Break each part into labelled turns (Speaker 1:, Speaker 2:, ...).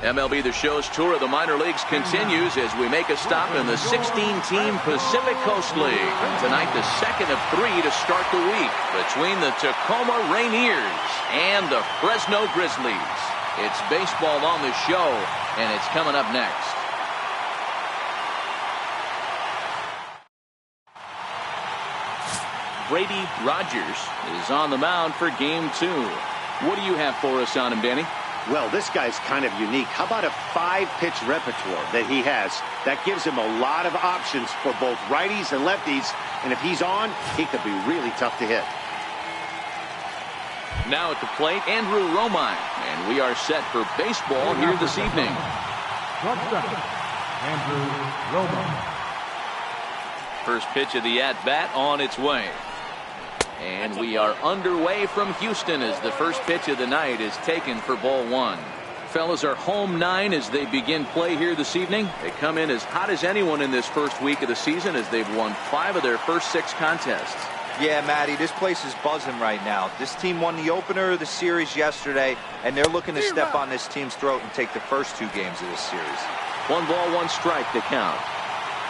Speaker 1: MLB The Show's tour of the minor leagues continues as we make a stop in the 16-team Pacific Coast League. Tonight, the second of 3 to start the week between the Tacoma Rainiers and the Fresno Grizzlies. It's baseball on the show, and it's coming up next. Brady Rogers is on the mound for game 2. What do you have for us on him, Danny?
Speaker 2: Well, this guy's kind of unique. How about a 5-pitch repertoire that he has? That gives him a lot of options for both righties and lefties. And if he's on, he could be really tough to hit.
Speaker 1: Now at the plate, Andrew Romine. And we are set for baseball here this evening.
Speaker 3: Andrew Romine.
Speaker 1: First pitch of the at-bat on its way. And we are underway from Houston as the first pitch of the night is taken for ball 1. Fellas, are home 9 as they begin play here this evening. They come in as hot as anyone in this first week of the season as they've won 5 of their first 6 contests.
Speaker 4: Yeah, Matty, this place is buzzing right now. This team won the opener of the series yesterday, and they're looking to step on this team's throat and take the first 2 games of this series.
Speaker 1: 1 ball, 1 strike to count.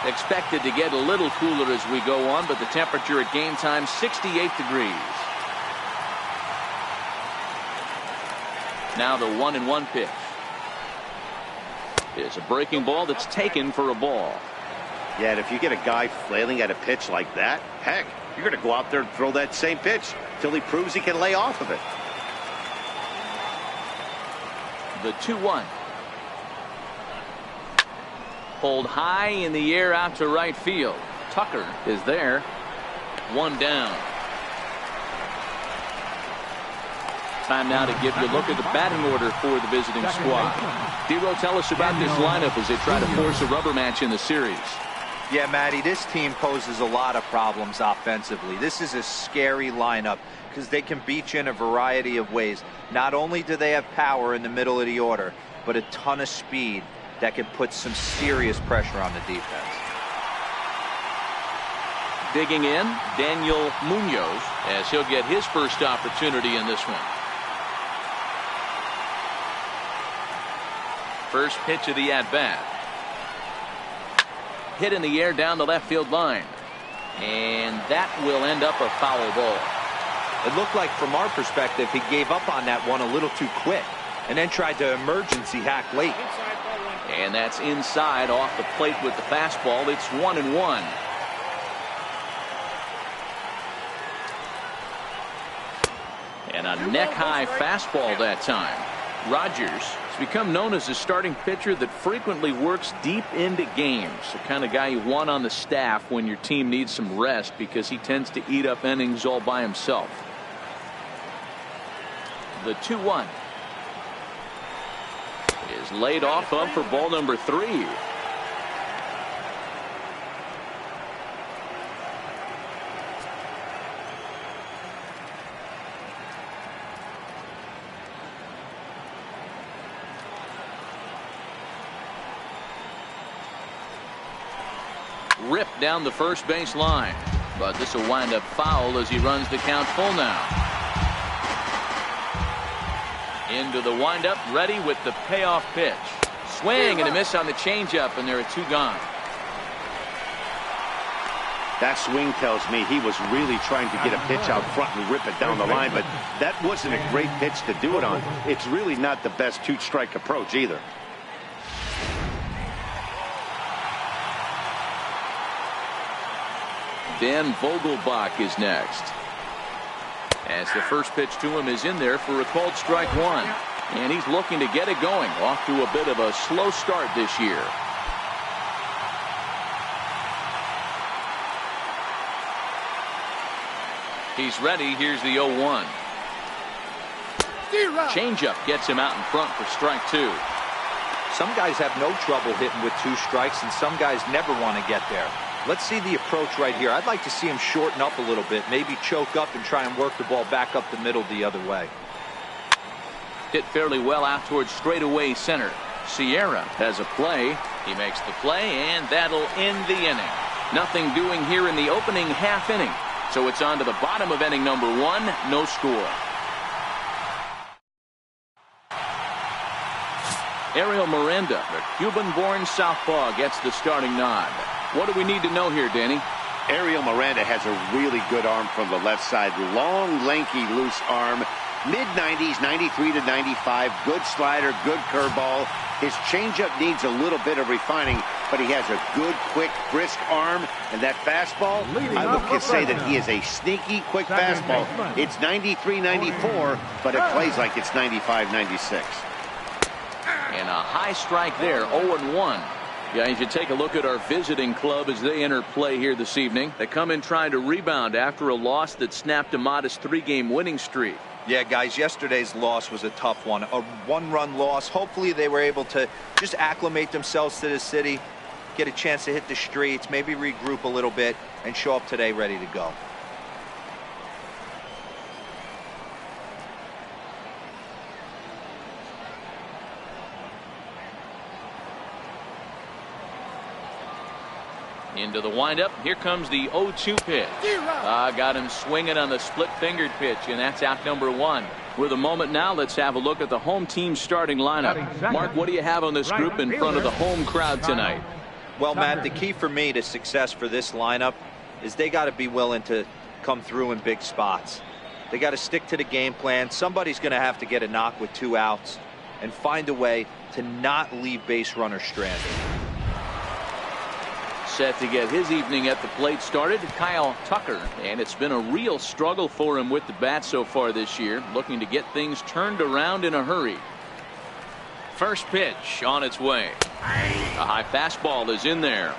Speaker 1: Expected to get a little cooler as we go on, but the temperature at game time 68 degrees. Now the 1-1 pitch. It's a breaking ball that's taken for a ball.
Speaker 2: Yeah, and if you get a guy flailing at a pitch like that, heck, you're going to go out there and throw that same pitch till he proves he can lay off of it.
Speaker 1: The 2-1. Pulled high in the air out to right field. Tucker is there. 1 down. Time now to give you a look at the batting order for the visiting squad. Dero, tell us about this lineup as they try to force a rubber match in the series.
Speaker 4: Yeah, Matty, this team poses a lot of problems offensively. This is a scary lineup because they can beat you in a variety of ways. Not only do they have power in the middle of the order, but a ton of speed that can put some serious pressure on the defense.
Speaker 1: Digging in, Daniel Munoz, as he'll get his first opportunity in this one. First pitch of the at-bat. Hit in the air down the left field line. And that will end up a foul ball.
Speaker 4: It looked like, from our perspective, he gave up on that one a little too quick and then tried to emergency hack late.
Speaker 1: And that's inside off the plate with the fastball. It's 1-1. And a neck-high fastball that time. Rogers has become known as a starting pitcher that frequently works deep into games. The kind of guy you want on the staff when your team needs some rest because he tends to eat up innings all by himself. The 2-1. Is laid off of for ball number 3. Ripped down the first base line, but this will wind up foul as he runs the count full now. Into the windup, ready with the payoff pitch. Swing and a miss on the changeup, and there are 2 gone.
Speaker 2: That swing tells me he was really trying to get a pitch out front and rip it down the line, but that wasn't a great pitch to do it on. It's really not the best 2-strike approach either.
Speaker 1: Dan Vogelbach is next. As the first pitch to him is in there for a called strike 1. And he's looking to get it going. Off to a bit of a slow start this year. He's ready. Here's the 0-1. Changeup gets him out in front for strike 2.
Speaker 4: Some guys have no trouble hitting with 2 strikes, and some guys never want to get there. Let's see the approach right here. I'd like to see him shorten up a little bit, maybe choke up and try and work the ball back up the middle the other way.
Speaker 1: Hit fairly well out towards straightaway center. Sierra has a play. He makes the play, and that'll end the inning. Nothing doing here in the opening half inning. So it's on to the bottom of inning number 1. No score. Ariel Miranda, the Cuban-born southpaw, gets the starting nod. What do we need to know here, Danny?
Speaker 2: Ariel Miranda has a really good arm from the left side. Long, lanky, loose arm. Mid-90s, 93 to 95. Good slider, good curveball. His changeup needs a little bit of refining, but he has a good, quick, brisk arm. And that fastball, I would say that he is a sneaky, quick fastball. It's 93, 94, but it plays like it's 95, 96.
Speaker 1: And a high strike there, 0-1. Guys, you take a look at our visiting club as they enter play here this evening. They come in trying to rebound after a loss that snapped a modest 3-game winning streak.
Speaker 4: Yeah, guys, yesterday's loss was a tough one. A one-run loss. Hopefully they were able to just acclimate themselves to the city, get a chance to hit the streets, maybe regroup a little bit, and show up today ready to go.
Speaker 1: Into the windup. Here comes the 0-2 pitch. Got him swinging on the split-fingered pitch, and that's out number 1. With a moment now, let's have a look at the home team's starting lineup. Mark, what do you have on this group in front of the home crowd tonight?
Speaker 4: Well, Matt, the key for me to success for this lineup is they got to be willing to come through in big spots. They got to stick to the game plan. Somebody's going to have to get a knock with 2 outs and find a way to not leave base runners stranded.
Speaker 1: Set to get his evening at the plate started, Kyle Tucker, and it's been a real struggle for him with the bat so far this year, looking to get things turned around in a hurry. First pitch on its way. A high fastball is in there.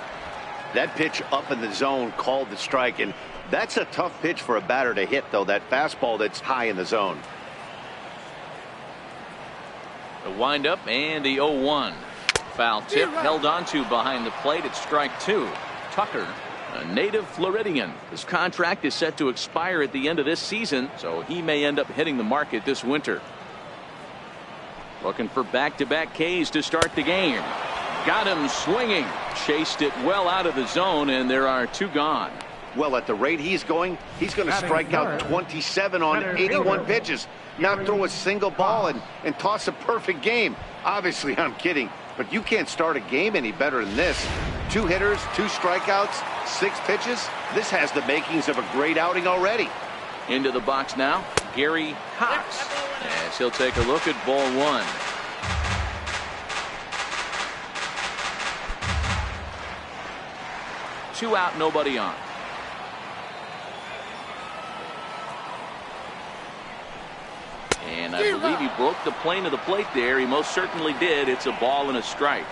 Speaker 2: That pitch up in the zone called the strike, and that's a tough pitch for a batter to hit, though, that fastball that's high in the zone.
Speaker 1: The windup and the 0-1. Foul tip held onto behind the plate at strike 2. Tucker, a native Floridian. His contract is set to expire at the end of this season, so he may end up hitting the market this winter. Looking for back-to-back Ks to start the game. Got him swinging. Chased it well out of the zone, and there are 2 gone.
Speaker 2: Well, at the rate he's going to strike out 27 on 81 pitches. Not throw a single ball and toss a perfect game. Obviously, I'm kidding. But you can't start a game any better than this. 2 hitters, 2 strikeouts, 6 pitches. This has the makings of a great outing already.
Speaker 1: Into the box now, Gary Cox. As he'll take a look at ball 1. Two out, nobody on. And I believe he broke the plane of the plate there. He most certainly did. It's a ball and a strike.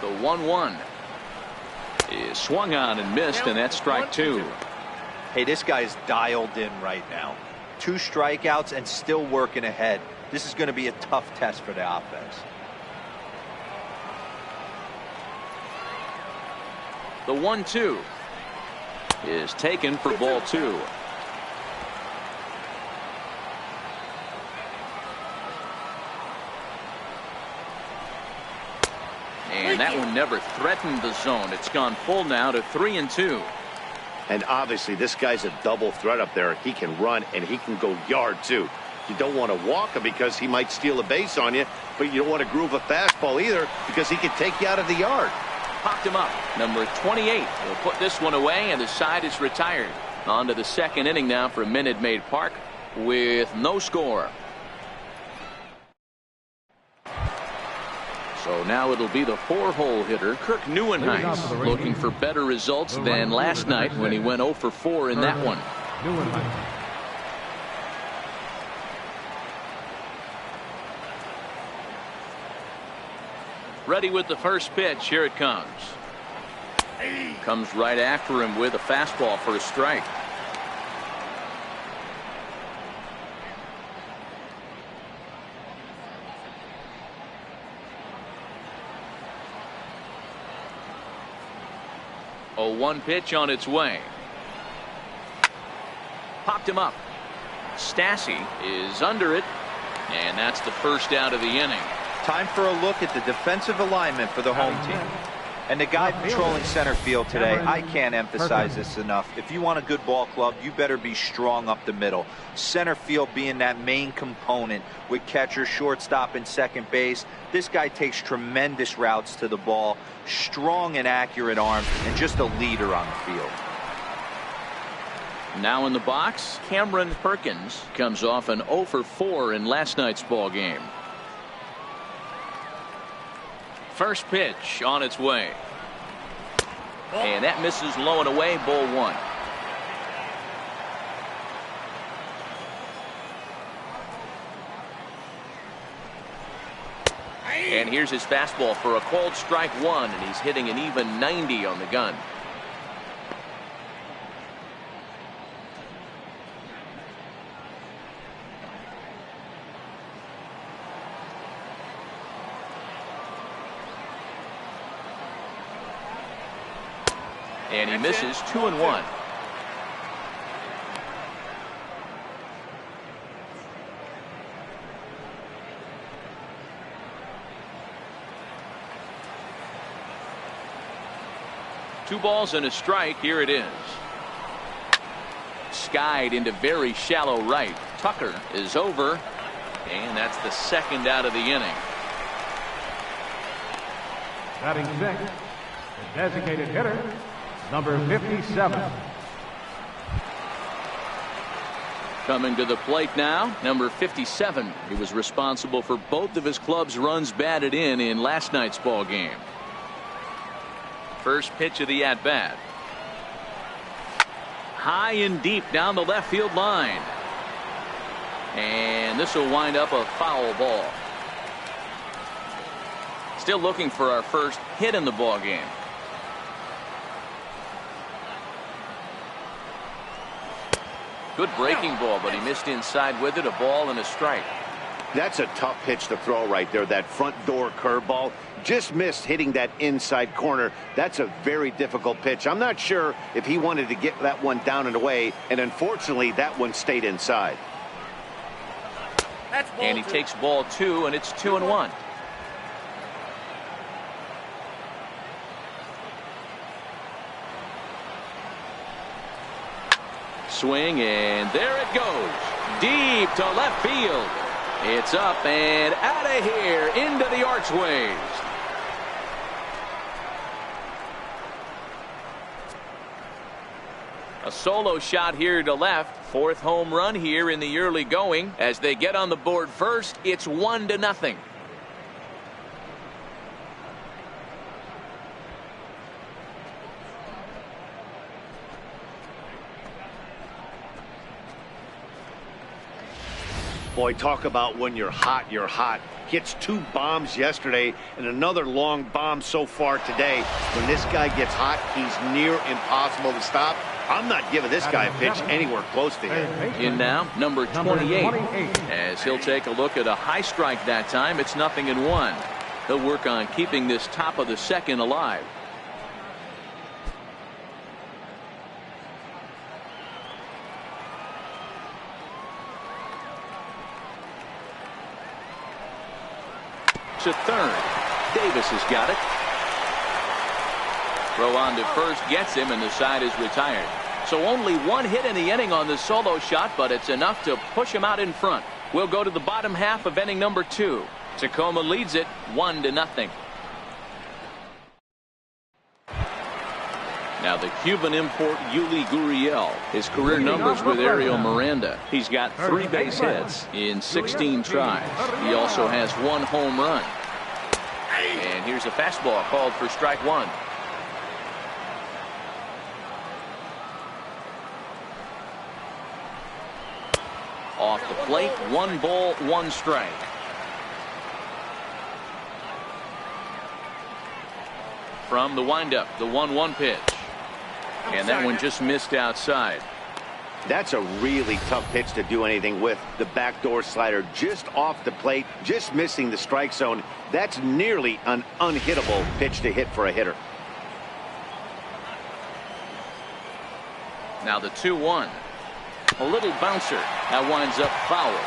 Speaker 1: The 1-1 is swung on and missed, and that's strike 2.
Speaker 4: Hey, this guy's dialed in right now. 2 strikeouts and still working ahead. This is going to be a tough test for the offense.
Speaker 1: The 1-2 is taken for ball 2. And that one never threatened the zone. It's gone full now to 3-2.
Speaker 2: And obviously this guy's a double threat up there. He can run and he can go yard too. You don't want to walk him because he might steal a base on you, but you don't want to groove a fastball either because he can take you out of the yard.
Speaker 1: Popped him up. Number 28 will put this one away, and the side is retired. On to the second inning now for Minute Maid Park with no score. So now it'll be the 4-hole hitter, Kirk Neuenhuis, looking for better results than last night when he went 0 for 4 in that one. Ready with the first pitch. Here it comes. Comes right after him with a fastball for a strike. A 1 pitch on its way. Popped him up. Stassi is under it, and that's the first out of the inning.
Speaker 4: Time for a look at the defensive alignment for the home team. And the guy patrolling center field today, I can't emphasize this enough. If you want a good ball club, you better be strong up the middle. Center field being that main component with catcher, shortstop, and second base. This guy takes tremendous routes to the ball, strong and accurate arm, and just a leader on the field.
Speaker 1: Now in the box, Cameron Perkins comes off an 0 for 4 in last night's ball game. First pitch on its way. And that misses low and away, ball 1. And here's his fastball for a called strike 1, and he's hitting an even 90 on the gun. And he misses 2-1. Two balls and a strike. Here it is. Skied into very shallow right. Tucker is over, and that's the second out of the inning.
Speaker 3: Batting sixth, the designated hitter, number 57.
Speaker 1: Coming to the plate now, number 57. He was responsible for both of his club's runs batted in last night's ball game. First pitch of the at-bat. High and deep down the left field line. And this will wind up a foul ball. Still looking for our first hit in the ball game. Good breaking ball, but he missed inside with it. A ball and a strike.
Speaker 2: That's a tough pitch to throw right there. That front door curveball just missed hitting that inside corner. That's a very difficult pitch. I'm not sure if he wanted to get that one down and away, and unfortunately that one stayed inside.
Speaker 1: And he takes ball 2, and it's 2-1. Swing, and there it goes. Deep to left field. It's up and out of here into the archways. A solo shot here to left. Fourth home run here in the early going. As they get on the board first, it's 1-0.
Speaker 2: Boy, talk about when you're hot, you're hot. Hits 2 bombs yesterday and another long bomb so far today. When this guy gets hot, he's near impossible to stop. I'm not giving this guy a pitch anywhere close to him.
Speaker 1: In now, number 28. As he'll take a look at a high strike that time. It's 0-1. He'll work on keeping this top of the second alive. To third. Davis has got it. Throw on to first gets him, and the side is retired. So only 1 hit in the inning on the solo shot, but it's enough to push him out in front. We'll go to the bottom half of inning number 2. Tacoma leads it 1-0. Now the Cuban import Yuli Gurriel. His career numbers with Ariel Miranda. He's got 3 base hits in 16 tries. He also has 1 home run. And here's a fastball called for strike 1. Off the plate, 1 ball, 1 strike. From the windup, the 1-1 pitch. And that one just missed outside.
Speaker 2: That's a really tough pitch to do anything with. The backdoor slider just off the plate, just missing the strike zone. That's nearly an unhittable pitch to hit for a hitter.
Speaker 1: Now the 2-1. A little bouncer. That winds up foul.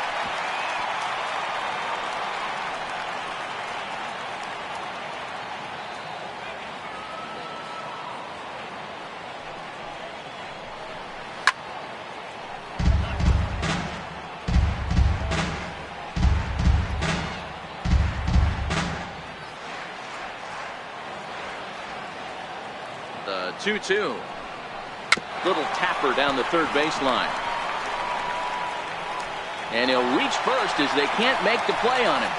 Speaker 1: 2-2. Little tapper down the third baseline. And he'll reach first as they can't make the play on him.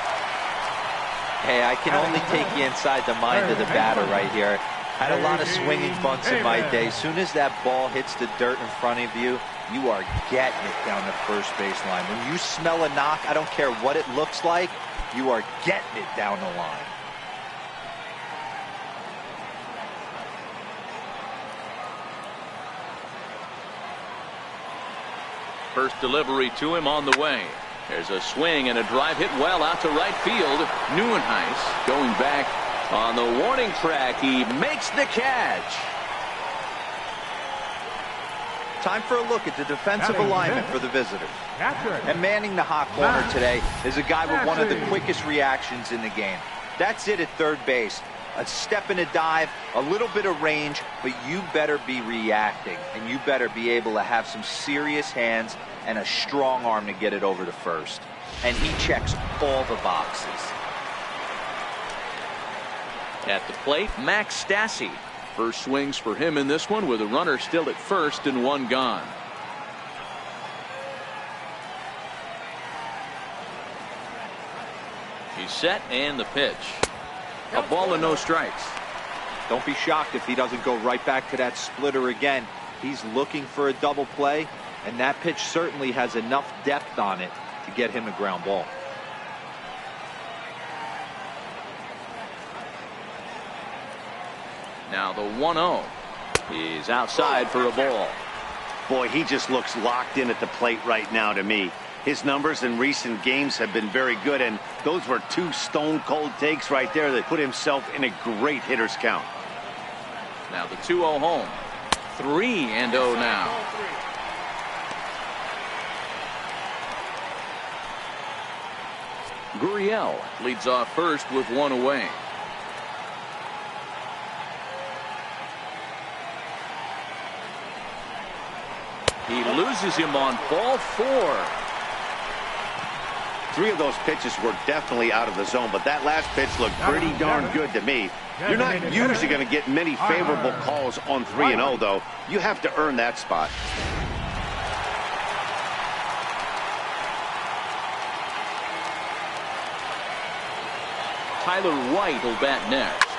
Speaker 4: Hey, I can only take you inside the mind of the batter right here. Had a lot of swinging bunts in my day. As soon as that ball hits the dirt in front of you, you are getting it down the first baseline. When you smell a knock, I don't care what it looks like, you are getting it down the line.
Speaker 1: First delivery to him on the way. There's a swing and a drive hit well out to right field. Neuenhuis going back on the warning track. He makes the catch.
Speaker 4: Time for a look at the defensive alignment for the visitors. And manning the hot corner today is a guy with one of the quickest reactions in the game. That's it at third base. A step and a dive, a little bit of range, but you better be reacting, and you better be able to have some serious hands and a strong arm to get it over to first. And he checks all the boxes.
Speaker 1: At the plate, Max Stassi. First swings for him in this one with a runner still at first and one gone. He's set and the pitch. A ball and no strikes.
Speaker 4: Don't be shocked if he doesn't go right back to that splitter again. He's looking for a double play, and that pitch certainly has enough depth on it to get him a ground ball.
Speaker 1: Now the 1-0. He's outside for a ball.
Speaker 2: Boy, he just looks locked in at the plate right now to me. His numbers in recent games have been very good, and those were two stone-cold takes right there that put himself in a great hitter's count.
Speaker 1: Now the 2-0 home. 3-0 now. Gurriel leads off first with one away. He loses him on ball 4.
Speaker 2: 3 of those pitches were definitely out of the zone, but that last pitch looked pretty darn good to me. You're not usually going to get many favorable calls on 3-0, though. You have to earn that spot.
Speaker 1: Tyler White will bat next.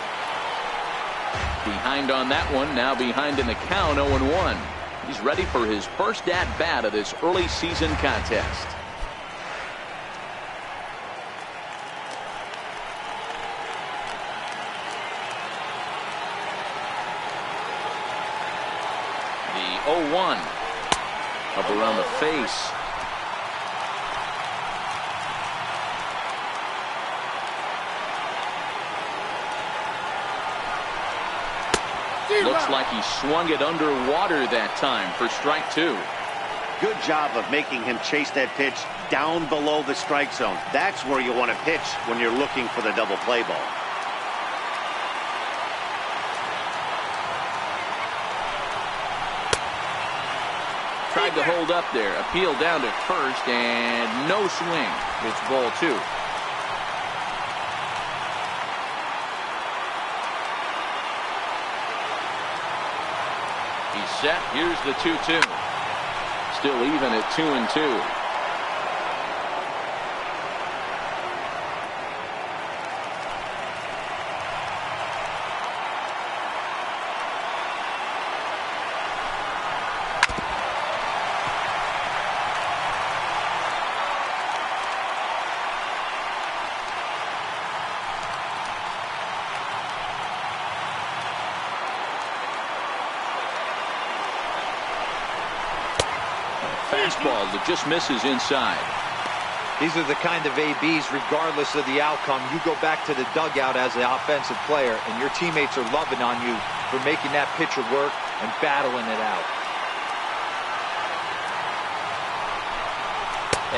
Speaker 1: Behind on that one, now behind in the count, 0-1. He's ready for his first at-bat of this early season contest. The 0-1. Up around the face. Looks like he swung it underwater that time for strike 2.
Speaker 2: Good job of making him chase that pitch down below the strike zone. That's where you want to pitch when you're looking for the double play ball.
Speaker 1: Tried to hold up there. Appeal down to first and no swing. It's ball 2. He's set. Here's the 2-2. Still even at 2-2. Fastball that just misses inside.
Speaker 4: These are the kind of ABs, regardless of the outcome. You go back to the dugout as an offensive player, and your teammates are loving on you for making that pitcher work and battling it out.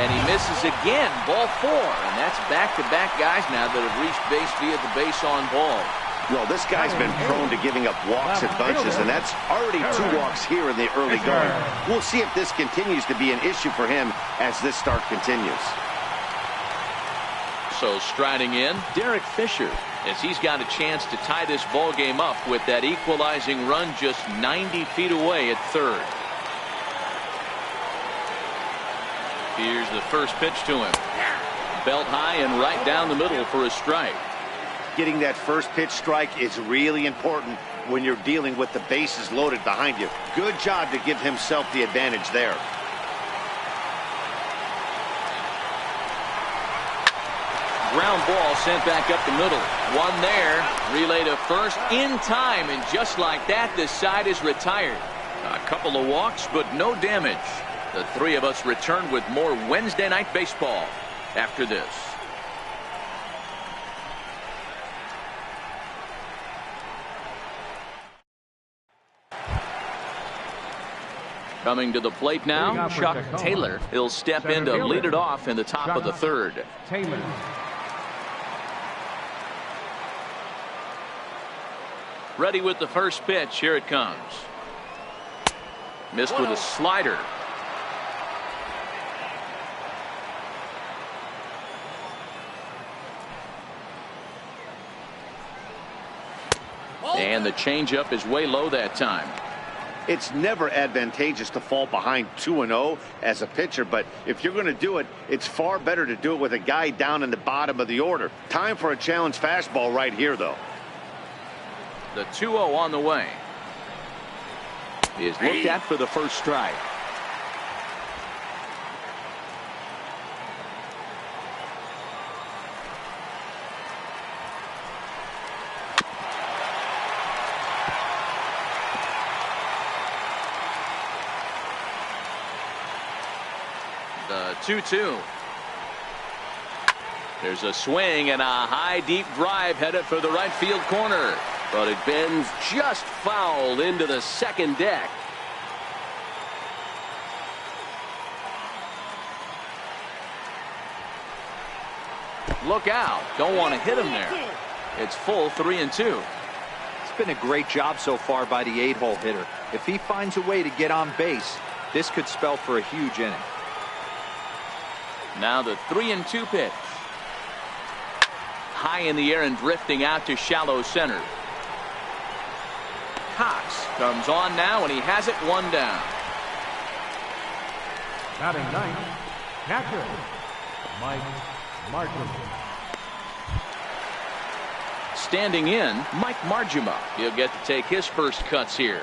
Speaker 1: And he misses again, ball 4. And that's back-to-back guys now that have reached base via the base on ball.
Speaker 2: Well, this guy's been prone to giving up walks at bunches, and that's already 2 walks here in the early going. We'll see if this continues to be an issue for him as this start continues.
Speaker 1: So striding in, Derek Fisher. as he's got a chance to tie this ball game up with that equalizing run just 90 feet away at third. Here's the first pitch to him. Belt high and right down the middle for a strike.
Speaker 2: Getting that first pitch strike is really important when you're dealing with the bases loaded behind you. Good job to give himself the advantage there.
Speaker 1: Ground ball sent back up the middle. One there. Relay to first in time, and just like that, the side is retired. A couple of walks, but no damage. The three of us return with more Wednesday night baseball after this. Coming to the plate now, Chuck Taylor. He'll step in to lead it off in the top of the third.
Speaker 3: Taylor.
Speaker 1: Ready with the first pitch. Here it comes. Missed with a slider. And the changeup is way low that time.
Speaker 2: It's never advantageous to fall behind 2-0 as a pitcher, but if you're going to do it, it's far better to do it with a guy down in the bottom of the order. Time for a challenge fastball right here, though.
Speaker 1: The 2-0 on the way. He is looked at for the first strike. The 2-2. There's a swing and a high deep drive headed for the right field corner. But it bends just foul into the second deck. Look out. Don't want to hit him there. It's full 3-2.
Speaker 4: It's been a great job so far by the 8-hole hitter. If he finds a way to get on base, this could spell for a huge inning.
Speaker 1: Now the 3-2 pitch. High in the air and drifting out to shallow center. Cox comes on now, and he has it one down.
Speaker 3: Batting ninth, catcher, Mike Markham.
Speaker 1: Standing in, Mike Marjima. He'll get to take his first cuts here.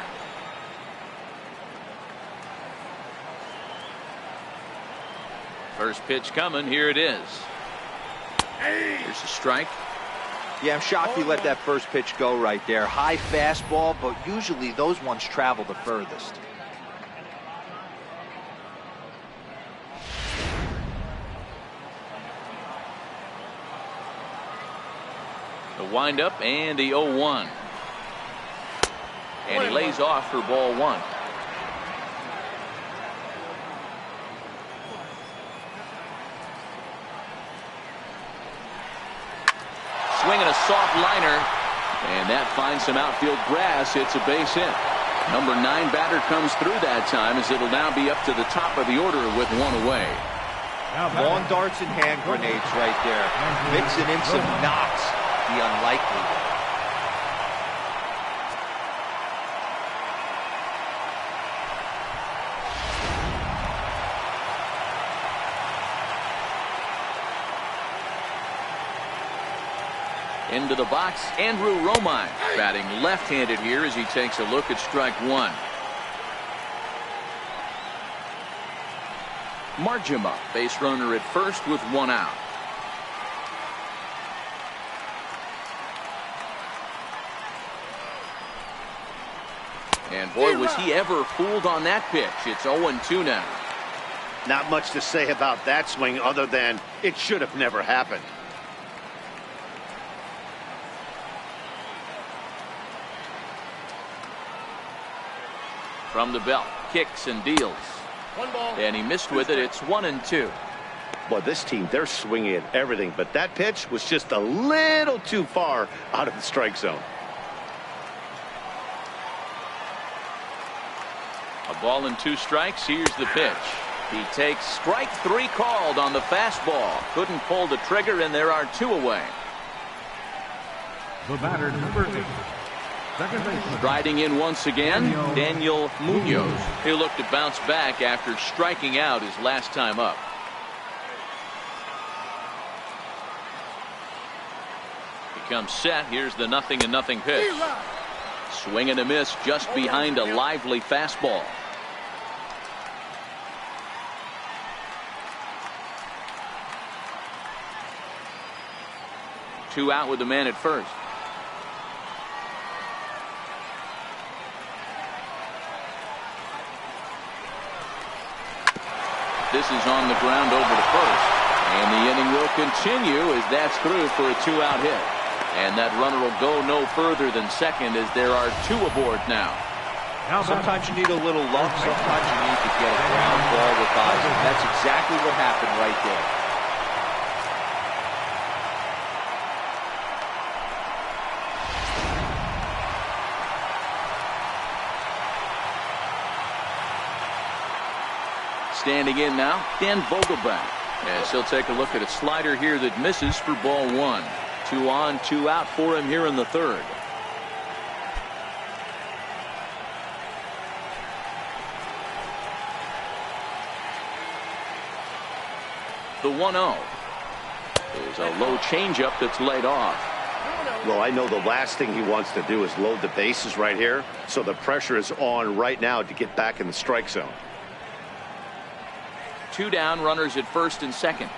Speaker 1: First pitch coming. Here it is. Here's a strike.
Speaker 4: Yeah, I'm shocked he let that first pitch go right there. High fastball, but usually those ones travel the furthest.
Speaker 1: The windup and the 0-1. And he lays off for ball one. Swinging a soft liner, and that finds some outfield grass. It's a base hit. Number 9 batter comes through that time, as it'll now be up to the top of the order with one away.
Speaker 4: Long darts and hand grenades right there. Mixing in some knocks. The unlikely.
Speaker 1: Into the box, Andrew Romine, batting left-handed here as he takes a look at strike one. Marjima, base runner at first with one out. And boy, was he ever fooled on that pitch. It's 0-2 now.
Speaker 2: Not much to say about that swing other than it should have never happened.
Speaker 1: From the belt, kicks and deals. And he missed with it. It's 1-2.
Speaker 2: Boy, this team, they're swinging at everything, but that pitch was just a little too far out of the strike zone.
Speaker 1: A ball and 2 strikes. Here's the pitch. He takes strike 3 called on the fastball. Couldn't pull the trigger, and there are 2 away.
Speaker 3: The batter, number 8. Second baseman.
Speaker 1: Striding in once again, Daniel Munoz. He'll look to bounce back after striking out his last time up. He comes set. Here's the 0-0 pitch. Swing and a miss just behind a lively fastball. Two out with the man at first. This is on the ground over to first. And the inning will continue as that's through for a 2-out hit. And that runner will go no further than second as there are 2 aboard now.
Speaker 4: Sometimes you need a little luck. Sometimes you need to get a ground ball with eyes. And that's exactly what happened right there.
Speaker 1: Standing in now, Dan Vogelbach. As he'll take a look at a slider here that misses for ball 1. 2 on, 2 out for him here in the third. The 1-0 is a low changeup that's laid off.
Speaker 2: Well, I know the last thing he wants to do is load the bases right here. So the pressure is on right now to get back in the strike zone.
Speaker 1: 2 down, runners at first and second.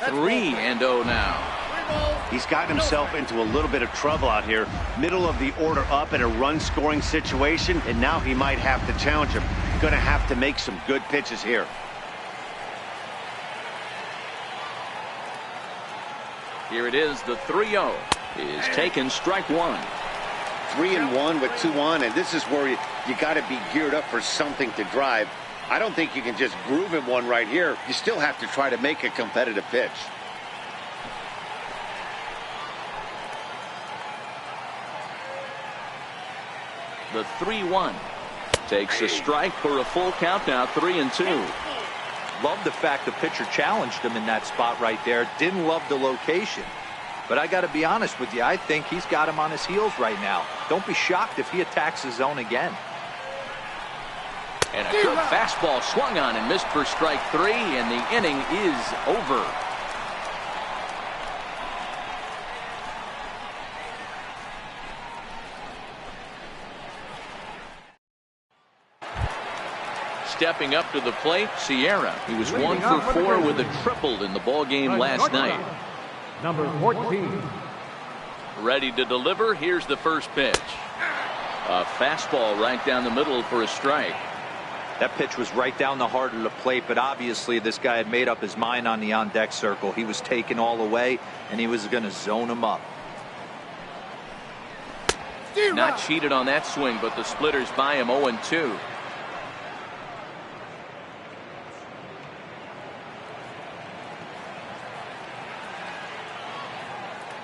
Speaker 1: That's 3-0 now.
Speaker 2: He's gotten himself into a little bit of trouble out here. Middle of the order up in a run-scoring situation, and now he might have to challenge him. Going to have to make some good pitches here.
Speaker 1: Here it is, the 3-0 is taken, strike 1.
Speaker 2: 3-1 with 2 on, and this is where you got to be geared up for something to drive. I don't think you can just groove him one right here. You still have to try to make a competitive pitch.
Speaker 1: The 3-1 takes a strike for a full count now, 3-2.
Speaker 4: Love the fact the pitcher challenged him in that spot right there. Didn't love the location. But I got to be honest with you, I think he's got him on his heels right now. Don't be shocked if he attacks the zone again.
Speaker 1: And a good fastball swung on and missed for strike 3, and the inning is over. Stepping up to the plate, Sierra. He was 1 for 4 with a triple in the ball game last night.
Speaker 3: Number 14.
Speaker 1: Ready to deliver. Here's the first pitch. A fastball right down the middle for a strike.
Speaker 4: That pitch was right down the heart of the plate, but obviously this guy had made up his mind on the on-deck circle. He was taken all the way, and he was going to zone him up.
Speaker 1: Not cheated on that swing, but the splitters by him 0-2.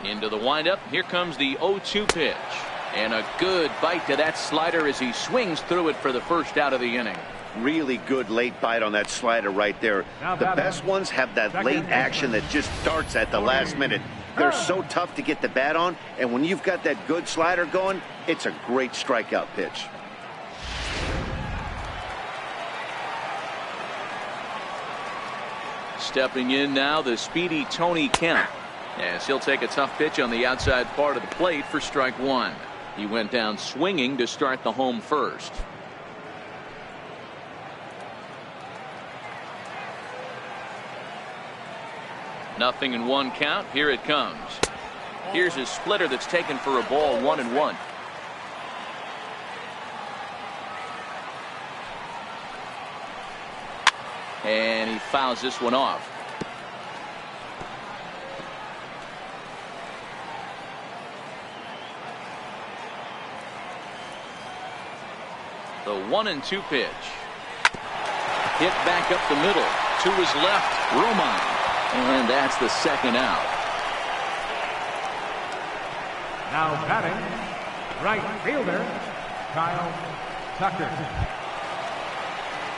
Speaker 1: Into the windup. Here comes the 0-2 pitch. And a good bite to that slider as he swings through it for the first out of the inning.
Speaker 2: Really good late bite on that slider right there. The best ones have that late action that just starts at the last minute. They're so tough to get the bat on, and when you've got that good slider going, it's a great strikeout pitch.
Speaker 1: Stepping in now, the speedy Tony Kemp. As he'll take a tough pitch on the outside part of the plate for strike 1. He went down swinging to start the home first. Nothing in 1 count. Here it comes. Here's his splitter that's taken for a ball, 1-1. And he fouls this one off. The 1-2 pitch. Hit back up the middle. To his left, Roman. And that's the second out.
Speaker 3: Now batting, right fielder, Kyle Tucker.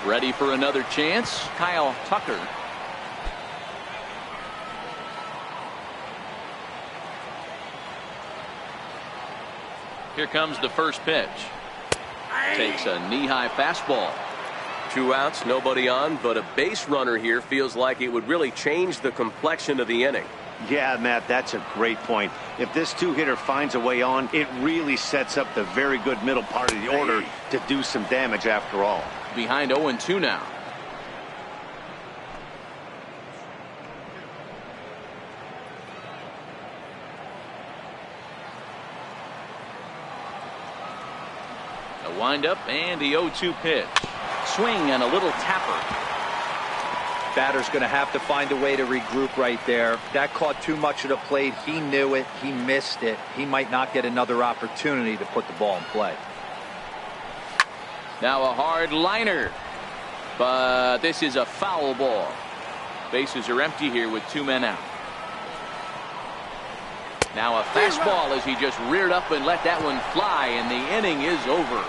Speaker 1: Ready for another chance, Kyle Tucker. Here comes the first pitch. Takes a knee-high fastball.
Speaker 5: 2 outs, nobody on, but a base runner here feels like it would really change the complexion of the inning.
Speaker 2: Yeah, Matt, that's a great point. If this two-hitter finds a way on, it really sets up the very good middle part of the order to do some damage after all.
Speaker 1: Behind 0-2 now. A windup and the 0-2 pitch. Swing and a little tapper.
Speaker 4: Batter's going to have to find a way to regroup right there. That caught too much of the plate. He knew it. He missed it. He might not get another opportunity to put the ball in play.
Speaker 1: Now a hard liner. But this is a foul ball. Bases are empty here with 2 men out. Now a fastball as he just reared up and let that one fly, and the inning is over.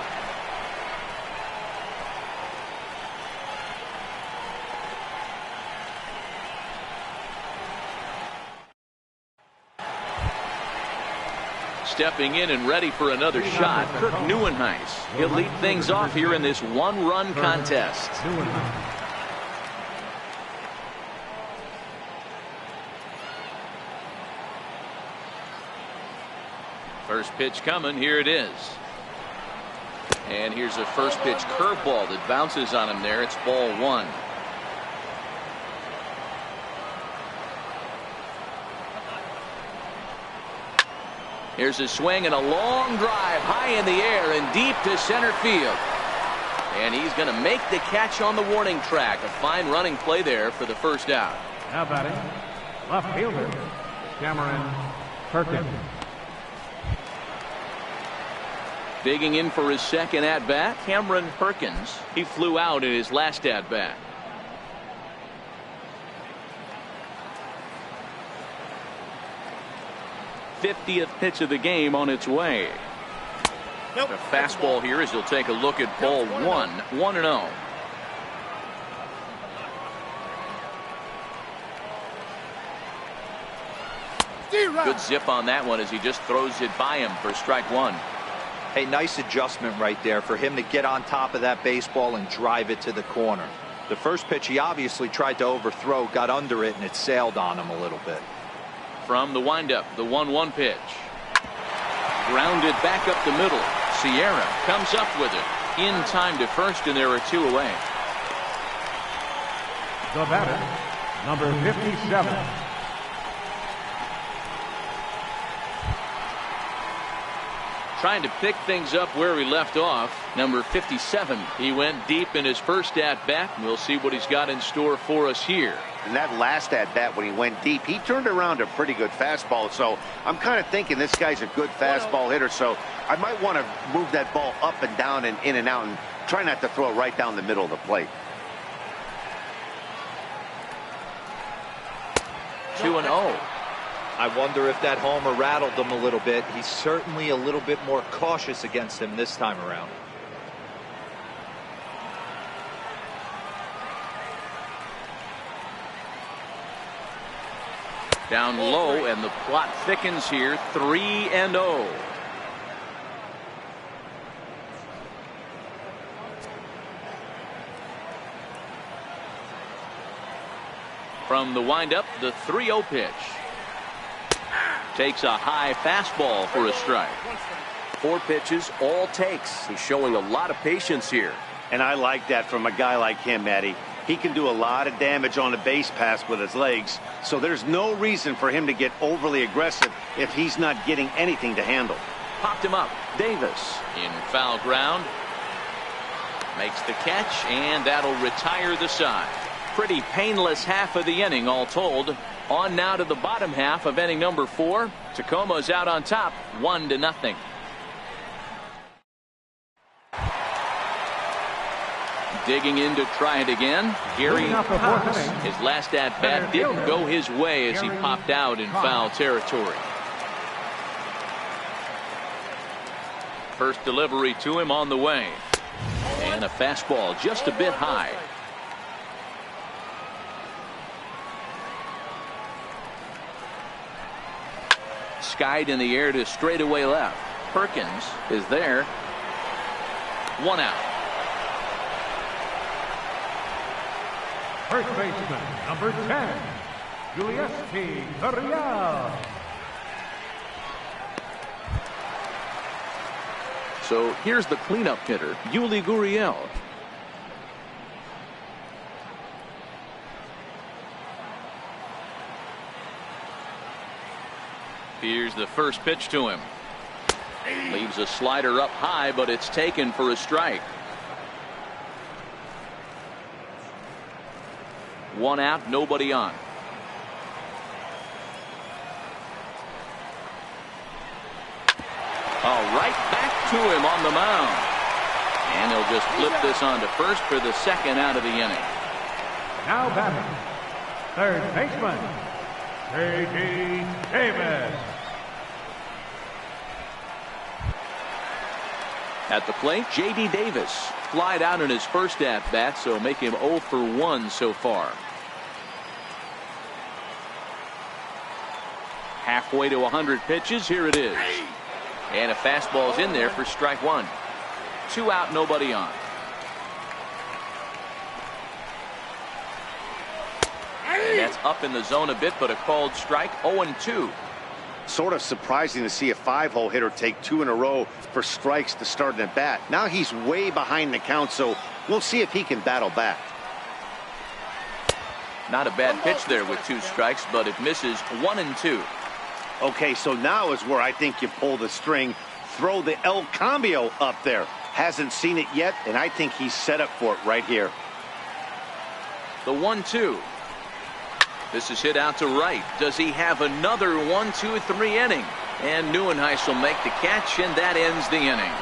Speaker 1: Stepping in and ready for another shot, Kirk Neuenhuis. He'll lead things off here in this 1-run contest. First pitch coming. Here it is. And here's a first pitch curveball that bounces on him there. It's ball 1. Here's a swing and a long drive high in the air and deep to center field. And he's going to make the catch on the warning track. A fine running play there for the first out.
Speaker 3: Now batting, left fielder, Cameron Perkins.
Speaker 1: Digging in for his second at-bat, Cameron Perkins. He flew out in his last at-bat. '50th pitch of the game on its way. The fastball here as he'll take a look at ball 1. 1-0. Good zip on that one as he just throws it by him for strike 1.
Speaker 4: Hey, nice adjustment right there for him to get on top of that baseball and drive it to the corner. The first pitch he obviously tried to overthrow, got under it, and it sailed on him a little bit.
Speaker 1: From the windup, the 1-1 pitch. Grounded back up the middle. Sierra comes up with it. In time to first, and there are 2 away.
Speaker 3: The batter, number 57.
Speaker 1: Trying to pick things up where he left off. Number 57. He went deep in his first at-bat. We'll see what he's got in store for us here.
Speaker 2: And that last at-bat when he went deep, he turned around a pretty good fastball. So I'm kind of thinking this guy's a good fastball hitter. So I might want to move that ball up and down and in and out and try not to throw it right down the middle of the plate.
Speaker 1: 2-0.
Speaker 4: I wonder if that homer rattled him a little bit. He's certainly a little bit more cautious against him this time around.
Speaker 1: Down low, and the plot thickens here. 3-0. From the windup, the 3-0 pitch. Takes a high fastball for a strike.
Speaker 5: 4 pitches, all takes. He's showing a lot of patience here.
Speaker 2: And I like that from a guy like him, Matty. He can do a lot of damage on a base pass with his legs, so there's no reason for him to get overly aggressive if he's not getting anything to handle.
Speaker 1: Popped him up. Davis in foul ground. Makes the catch, and that'll retire the side. Pretty painless half of the inning all told. On now to the bottom half of inning number 4. Tacoma's out on top, 1-0. Digging in to try it again. Gary Cox. His last at-bat didn't go his way as he popped out in foul territory. First delivery to him on the way. And a fastball just a bit high. Skied in the air to straightaway left. Perkins is there. 1 out.
Speaker 3: First baseman, number 10, Giuliani Gurriel.
Speaker 1: So here's the cleanup hitter, Yuli Gurriel. Here's the first pitch to him. Leaves a slider up high, but it's taken for a strike. 1 out, nobody on. All right, back to him on the mound. And he'll just flip this on to first for the second out of the inning.
Speaker 3: Now batting, third baseman, J.D. Davis.
Speaker 1: At the plate, J.D. Davis flied out in his first at-bat, so make him 0 for 1 so far. Halfway to 100 pitches, here it is. And a fastball's in there for strike 1. 2 out, nobody on. And that's up in the zone a bit, but a called strike. 0-2.
Speaker 2: Sort of surprising to see a 5-hole hitter take 2 in a row for strikes to start an at bat. Now he's way behind the count, so we'll see if he can battle back.
Speaker 1: Not a bad pitch there with 2 strikes, but it misses. 1-2.
Speaker 2: Okay, so now is where I think you pull the string. Throw the El Cambio up there. Hasn't seen it yet, and I think he's set up for it right here.
Speaker 1: The 1-2. This is hit out to right. Does he have another 1-2-3 inning? And Neuenhuis will make the catch, and that ends the inning.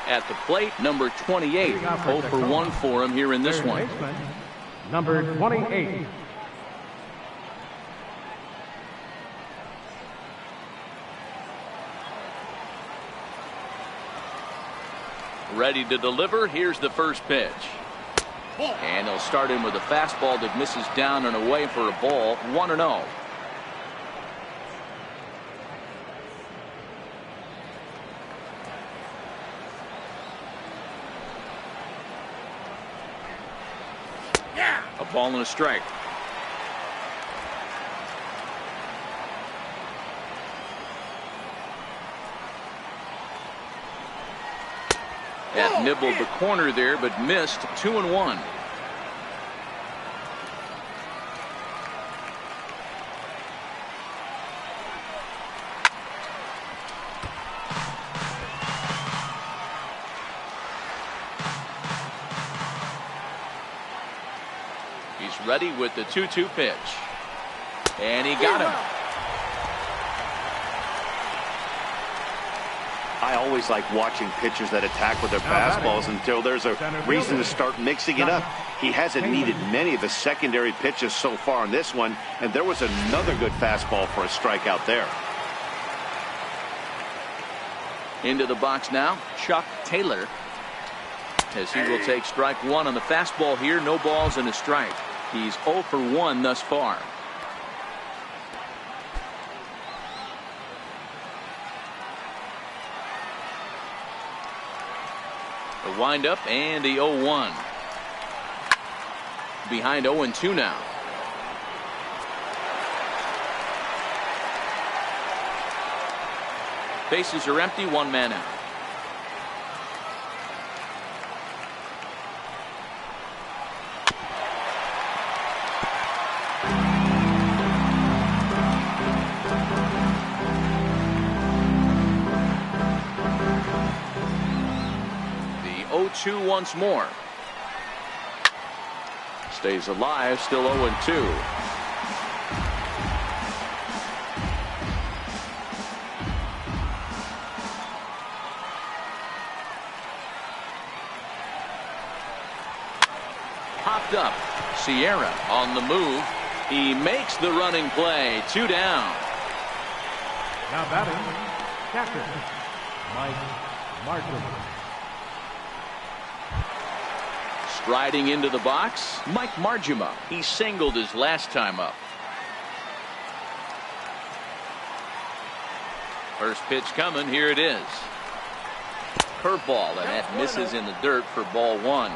Speaker 1: At the plate, number 28. 0 for 1 for him here in this one.
Speaker 3: Baseman, number 28.
Speaker 1: Ready to deliver. Here's the first pitch. And he'll start in with a fastball that misses down and away for a ball. 1-0. A ball and a strike. That nibbled the corner there, but missed. 2-1. He's ready with the 2-2 pitch. And he got him.
Speaker 2: I always like watching pitchers that attack with their fastballs until there's a reason to start mixing it up. He hasn't needed many of the secondary pitches so far in this one, and there was another good fastball for a strikeout there.
Speaker 1: Into the box now, Chuck Taylor, as he will take strike 1 on the fastball here. No balls and a strike. He's 0 for 1 thus far. The windup and the 0-1. Behind 0-2 now. Bases are empty, 1 man out. The 0-2 once more. Stays alive, still 0-2. Popped up. Sierra on the move. He makes the running play. 2 down.
Speaker 3: Now batting, catcher, Mike Marshall.
Speaker 1: Striding into the box, Mike Marjuma. He singled his last time up. First pitch coming. Here it is. Curveball, and that misses in the dirt for ball one.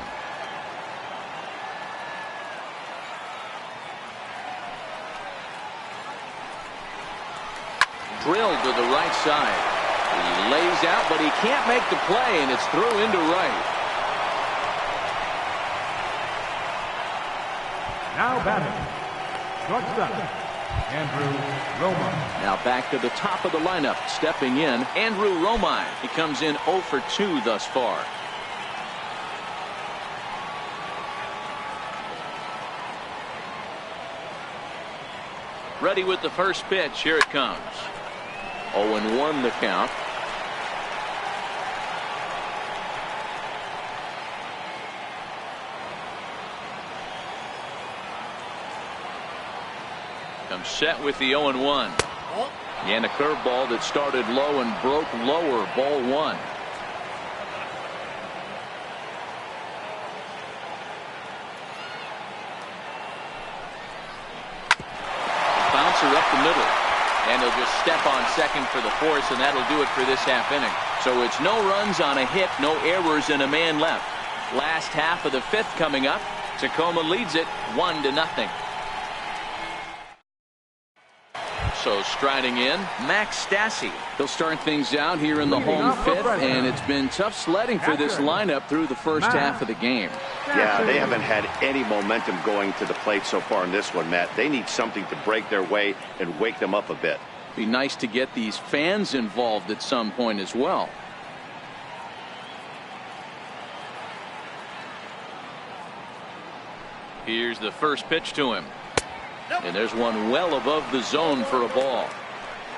Speaker 1: Drilled to the right side. He lays out, but he can't make the play, and it's through into right.
Speaker 3: Now batting, shortstop, Andrew Romine.
Speaker 1: Now back to the top of the lineup. Stepping in, Andrew Romine. He comes in 0 for 2 thus far. Ready with the first pitch. Here it comes. 0-1 the count. Comes set with the 0-1. And a curveball that started low and broke lower. Ball one. Bouncer up the middle. And he'll just step on second for the force, and that'll do it for this half inning. So it's no runs on a hit, no errors, and a man left. Last half of the fifth coming up. Tacoma leads it 1-0. So striding in, Max Stassi. He'll start things out here in the home fifth, and it's been tough sledding for this lineup through the first half of the game.
Speaker 2: Yeah, they haven't had any momentum going to the plate so far in this one, Matt. They need something to break their way and wake them up a bit.
Speaker 1: Be nice to get these fans involved at some point as well. Here's the first pitch to him. And there's one well above the zone for a ball.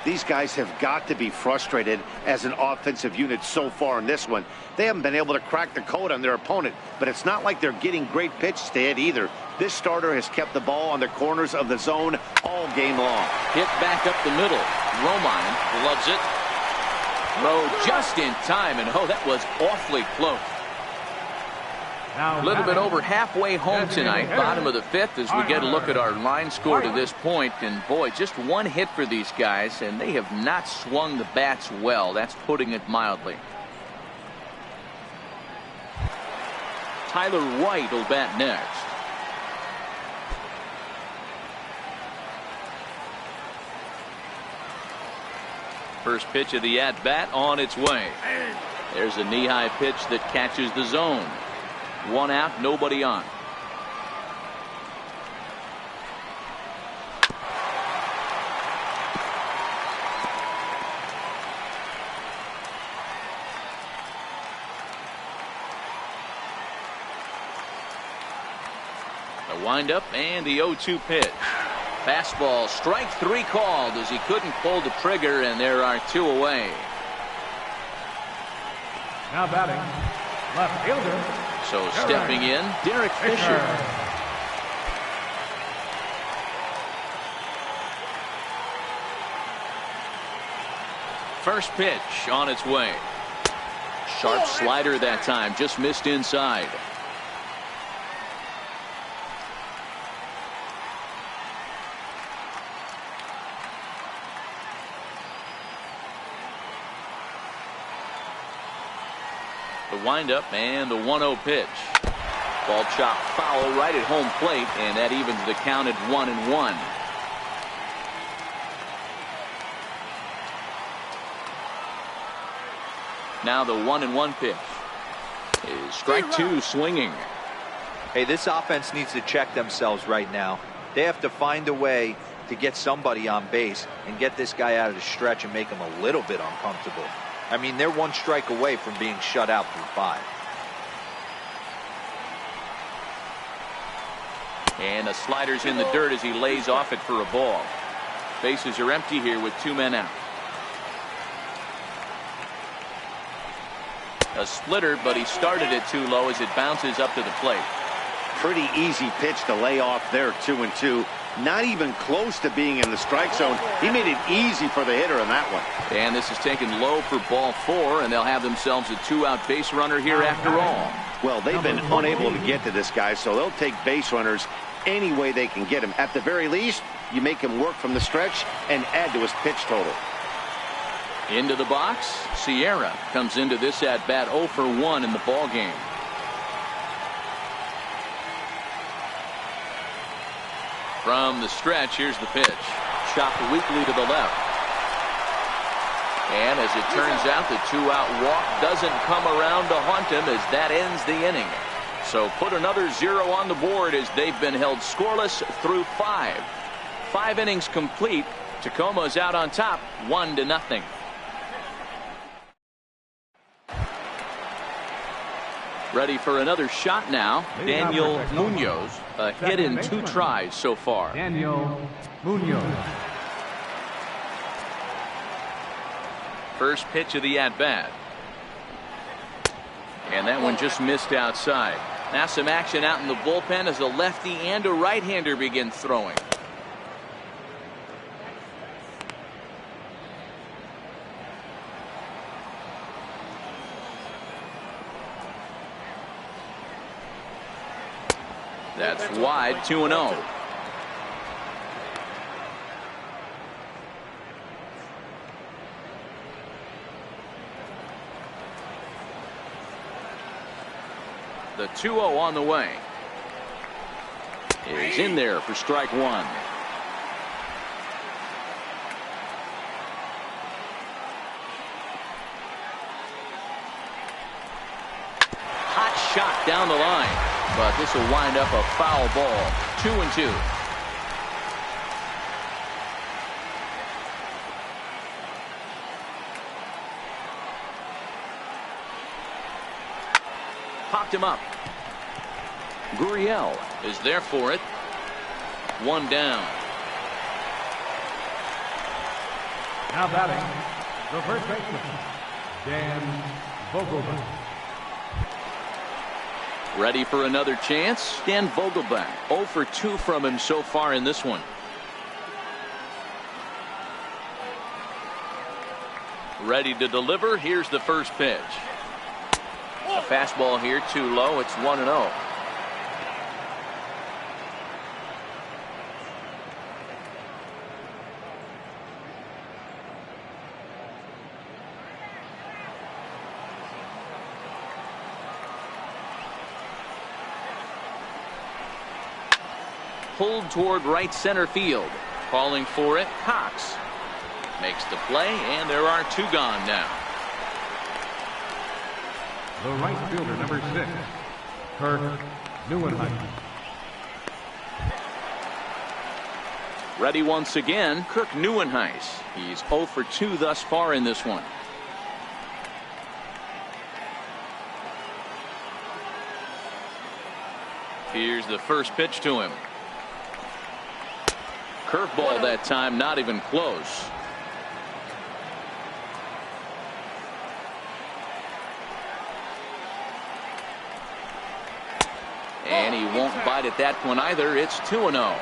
Speaker 2: These guys have got to be frustrated as an offensive unit so far in this one. They haven't been able to crack the code on their opponent, but it's not like they're getting great pitches to hit either. This starter has kept the ball on the corners of the zone all game long.
Speaker 1: Hit back up the middle. Romine loves it. Throw just in time, and oh, that was awfully close. A little bit over halfway home tonight, bottom of the fifth, as we get a look at our line score to this point. And boy, just one hit for these guys, and they have not swung the bats well. That's putting it mildly. Tyler White will bat next. First pitch of the at-bat on its way. There's a knee-high pitch that catches the zone. One out, nobody on. The windup and the 0-2 pitch. Fastball, strike three called as he couldn't pull the trigger, and there are two away.
Speaker 3: Now batting, left fielder.
Speaker 1: So stepping in, Derek Fisher. First pitch on its way. Sharp slider that time, just missed inside. The windup and the 1-0 pitch. Ball chopped foul right at home plate, and that evens the count at 1-1. Now the 1-1 pitch is strike two, swinging.
Speaker 4: Hey, this offense needs to check themselves right now. They have to find a way to get somebody on base and get this guy out of the stretch and make him a little bit uncomfortable. I mean, they're one strike away from being shut out through 5.
Speaker 1: And the slider's in the dirt as he lays off it for a ball. Bases are empty here with 2 men out. A splitter, but he started it too low as it bounces up to the plate.
Speaker 2: Pretty easy pitch to lay off there, 2-2. not even close to being in the strike zone. He made it easy for the hitter in that one.
Speaker 1: And this is taken low for ball 4, and they'll have themselves a 2-out base runner here after all.
Speaker 2: Well, they've been unable to get to this guy, so they'll take base runners any way they can get him. At the very least, you make him work from the stretch and add to his pitch total.
Speaker 1: Into the box, Sierra comes into this at bat 0 for 1 in the ball game. From the stretch, here's the pitch. Chopped weakly to the left. And as it turns out, the 2-out walk doesn't come around to haunt him as that ends the inning. So put another 0 on the board as they've been held scoreless through 5. 5 innings complete. Tacoma's out on top, 1-0. Ready for another shot now. Daniel Munoz, a hit in 2 tries so far.
Speaker 3: Daniel Munoz.
Speaker 1: First pitch of the at-bat. And that one just missed outside. Now some action out in the bullpen as a lefty and a right-hander begin throwing. That's wide, 2-0. The 2-0 on the way. Is in there for strike 1. Hot shot down the line. But this will wind up a foul ball. 2-2. Popped him up. Gurriel is there for it. 1 down.
Speaker 3: Now batting, the first baseman, Dan Vogelbach.
Speaker 1: Ready for another chance. Dan Vogelbach, 0 for 2 from him so far in this one. Ready to deliver. Here's the first pitch. A fastball here, too low. It's 1-0. Pulled toward right center field. Calling for it, Cox. Makes the play, and there are 2 gone now.
Speaker 3: The right fielder, number 6, Kirk Neuenheim.
Speaker 1: Ready once again, Kirk Neuenheim. He's 0 for 2 thus far in this one. Here's the first pitch to him. Curveball that time, not even close. And he won't bite at that one either. It's 2-0.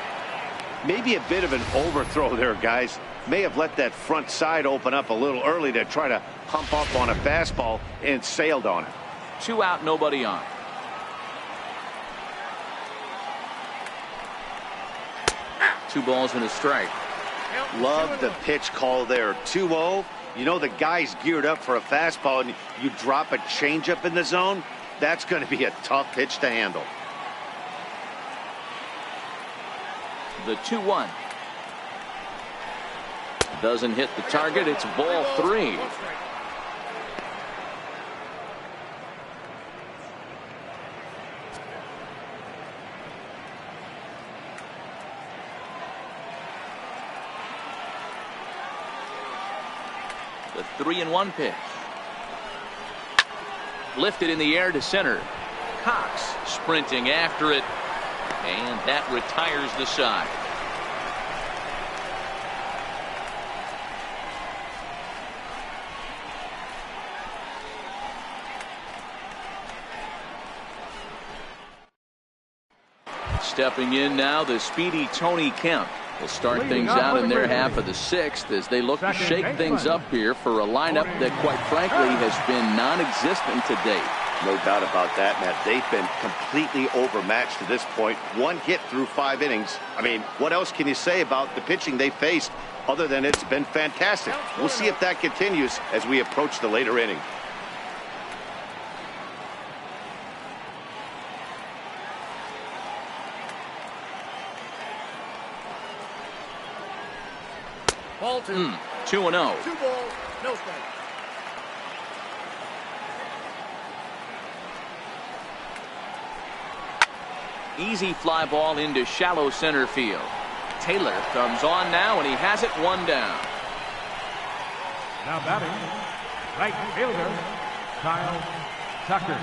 Speaker 2: Maybe a bit of an overthrow there, guys. May have let that front side open up a little early to try to hump up on a fastball and sailed on it.
Speaker 1: 2 out, nobody on. Two balls and a strike.
Speaker 2: Love the pitch call there. 2-0. You know the guy's geared up for a fastball, and you drop a changeup in the zone. That's going to be a tough pitch to handle.
Speaker 1: The 2-1. Doesn't hit the target. It's ball 3. The 3-1 pitch. Lifted in the air to center. Cox sprinting after it. And that retires the side. Stepping in now, the speedy Tony Kemp will start things out in their half of the sixth as they look to shake things up here for a lineup that, quite frankly, has been non-existent to date.
Speaker 2: No doubt about that, Matt. They've been completely overmatched to this point. One hit through 5 innings. I mean, what else can you say about the pitching they faced other than it's been fantastic? We'll see if that continues as we approach the later inning.
Speaker 1: Ball 2. 2-0.
Speaker 6: 2 balls, no strike.
Speaker 1: Easy fly ball into shallow center field. Taylor comes on now, and he has it 1 down.
Speaker 3: Now batting, right fielder, Kyle Tucker.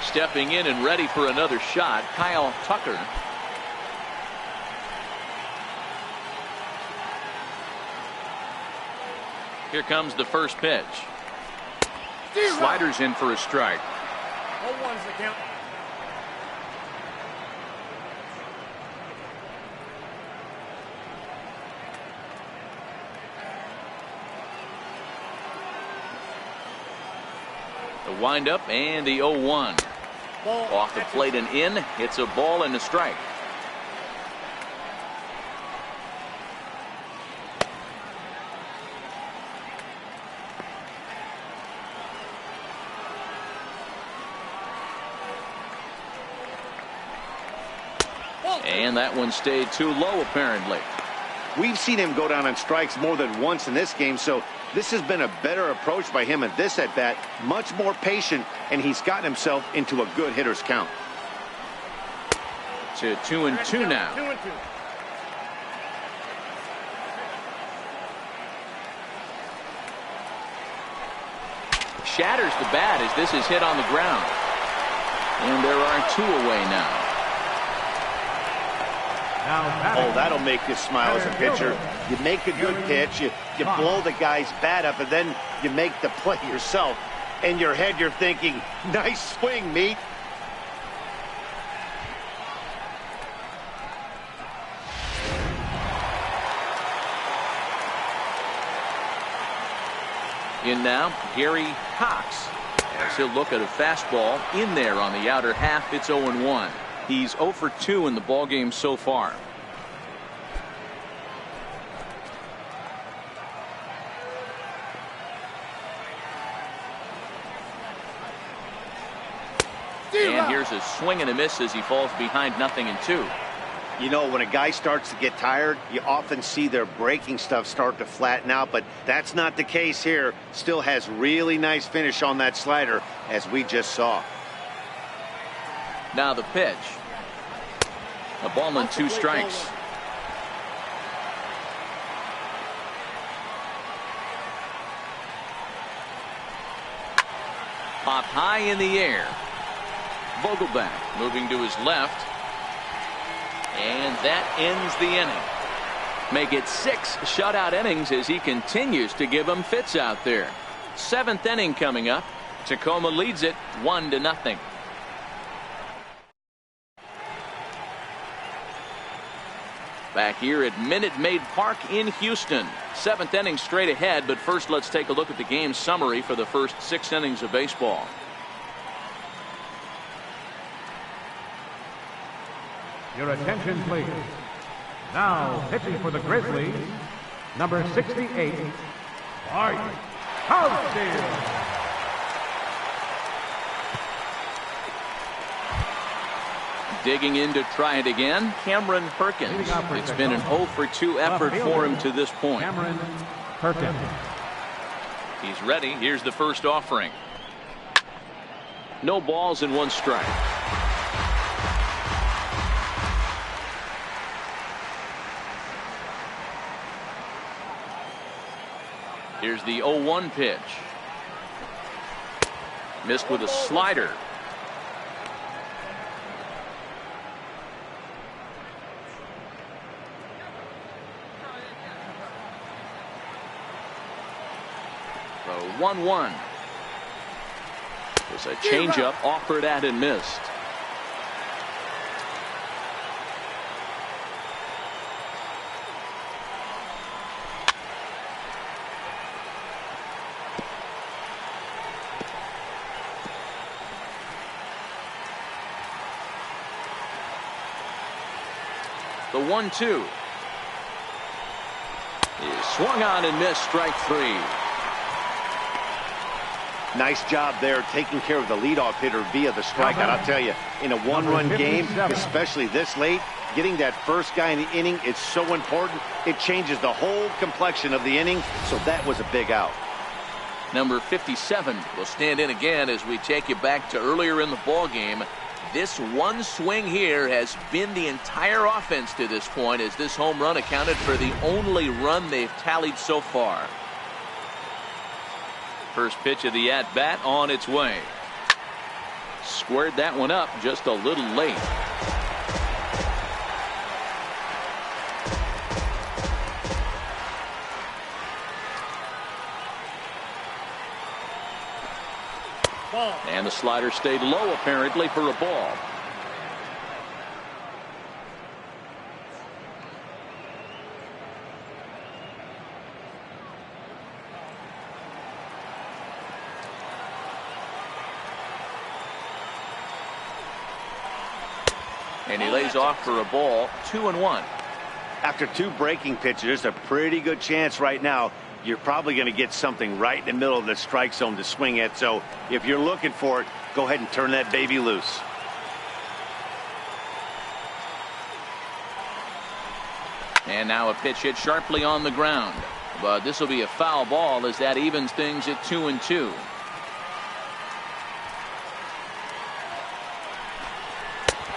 Speaker 1: Stepping in and ready for another shot, Kyle Tucker. Here comes the first pitch. Sliders in for a strike.
Speaker 6: 0-1's the count.
Speaker 1: The windup and the 0-1. Off the plate and in. It's a ball and a strike. And that one stayed too low, apparently.
Speaker 2: We've seen him go down on strikes more than once in this game, so this has been a better approach by him at this at-bat. Much more patient, and he's gotten himself into a good hitter's count.
Speaker 1: To 2-2 now.
Speaker 6: 2-2.
Speaker 1: Shatters the bat as this is hit on the ground. And there are 2 away now.
Speaker 2: Oh, that'll make you smile as a pitcher. You make a good pitch, you blow the guy's bat up, and then you make the play yourself. In your head, you're thinking, nice swing, meat.
Speaker 1: In now, Gary Cox. As he'll look at a fastball in there on the outer half. It's 0-1. He's 0 for 2 in the ballgame so far. And here's a swing and a miss as he falls behind 0-2.
Speaker 2: You know, when a guy starts to get tired, you often see their breaking stuff start to flatten out, but that's not the case here. Still has really nice finish on that slider, as we just saw.
Speaker 1: Now the pitch. A ball and 2 strikes. Popped high in the air. Vogelback moving to his left. And that ends the inning. Make it 6 shutout innings as he continues to give them fits out there. 7th inning coming up. Tacoma leads it 1-0. Back here at Minute Maid Park in Houston. 7th inning straight ahead, but first let's take a look at the game summary for the first 6 innings of baseball.
Speaker 3: Your attention, please. Now, pitching for the Grizzlies, number 68, Art Housfield.
Speaker 1: Digging in to try it again, Cameron Perkins. It's been an 0 for 2 effort for him to this point.
Speaker 3: Cameron Perkins.
Speaker 1: He's ready. Here's the first offering. No balls and 1 strike. Here's the 0-1 pitch. Missed with a slider. So 1-1. There's a changeup offered at and missed. The 1-2 is swung on and missed. Strike three.
Speaker 2: Nice job there taking care of the leadoff hitter via the strikeout. I'll tell you, in a one-run game, especially this late, getting that first guy in the inning is so important. It changes the whole complexion of the inning, so that was a big out.
Speaker 1: Number 57 will stand in again as we take you back to earlier in the ball game. This one swing here has been the entire offense to this point, as this home run accounted for the only run they've tallied so far. First pitch of the at-bat on its way. Squared that one up just a little late. And the slider stayed low apparently for a ball. And he lays off for a ball. 2-1.
Speaker 2: After two breaking pitches, there's a pretty good chance right now you're probably going to get something right in the middle of the strike zone to swing at. So if you're looking for it, go ahead and turn that baby loose.
Speaker 1: And now a pitch hit sharply on the ground. But this will be a foul ball as that evens things at 2-2.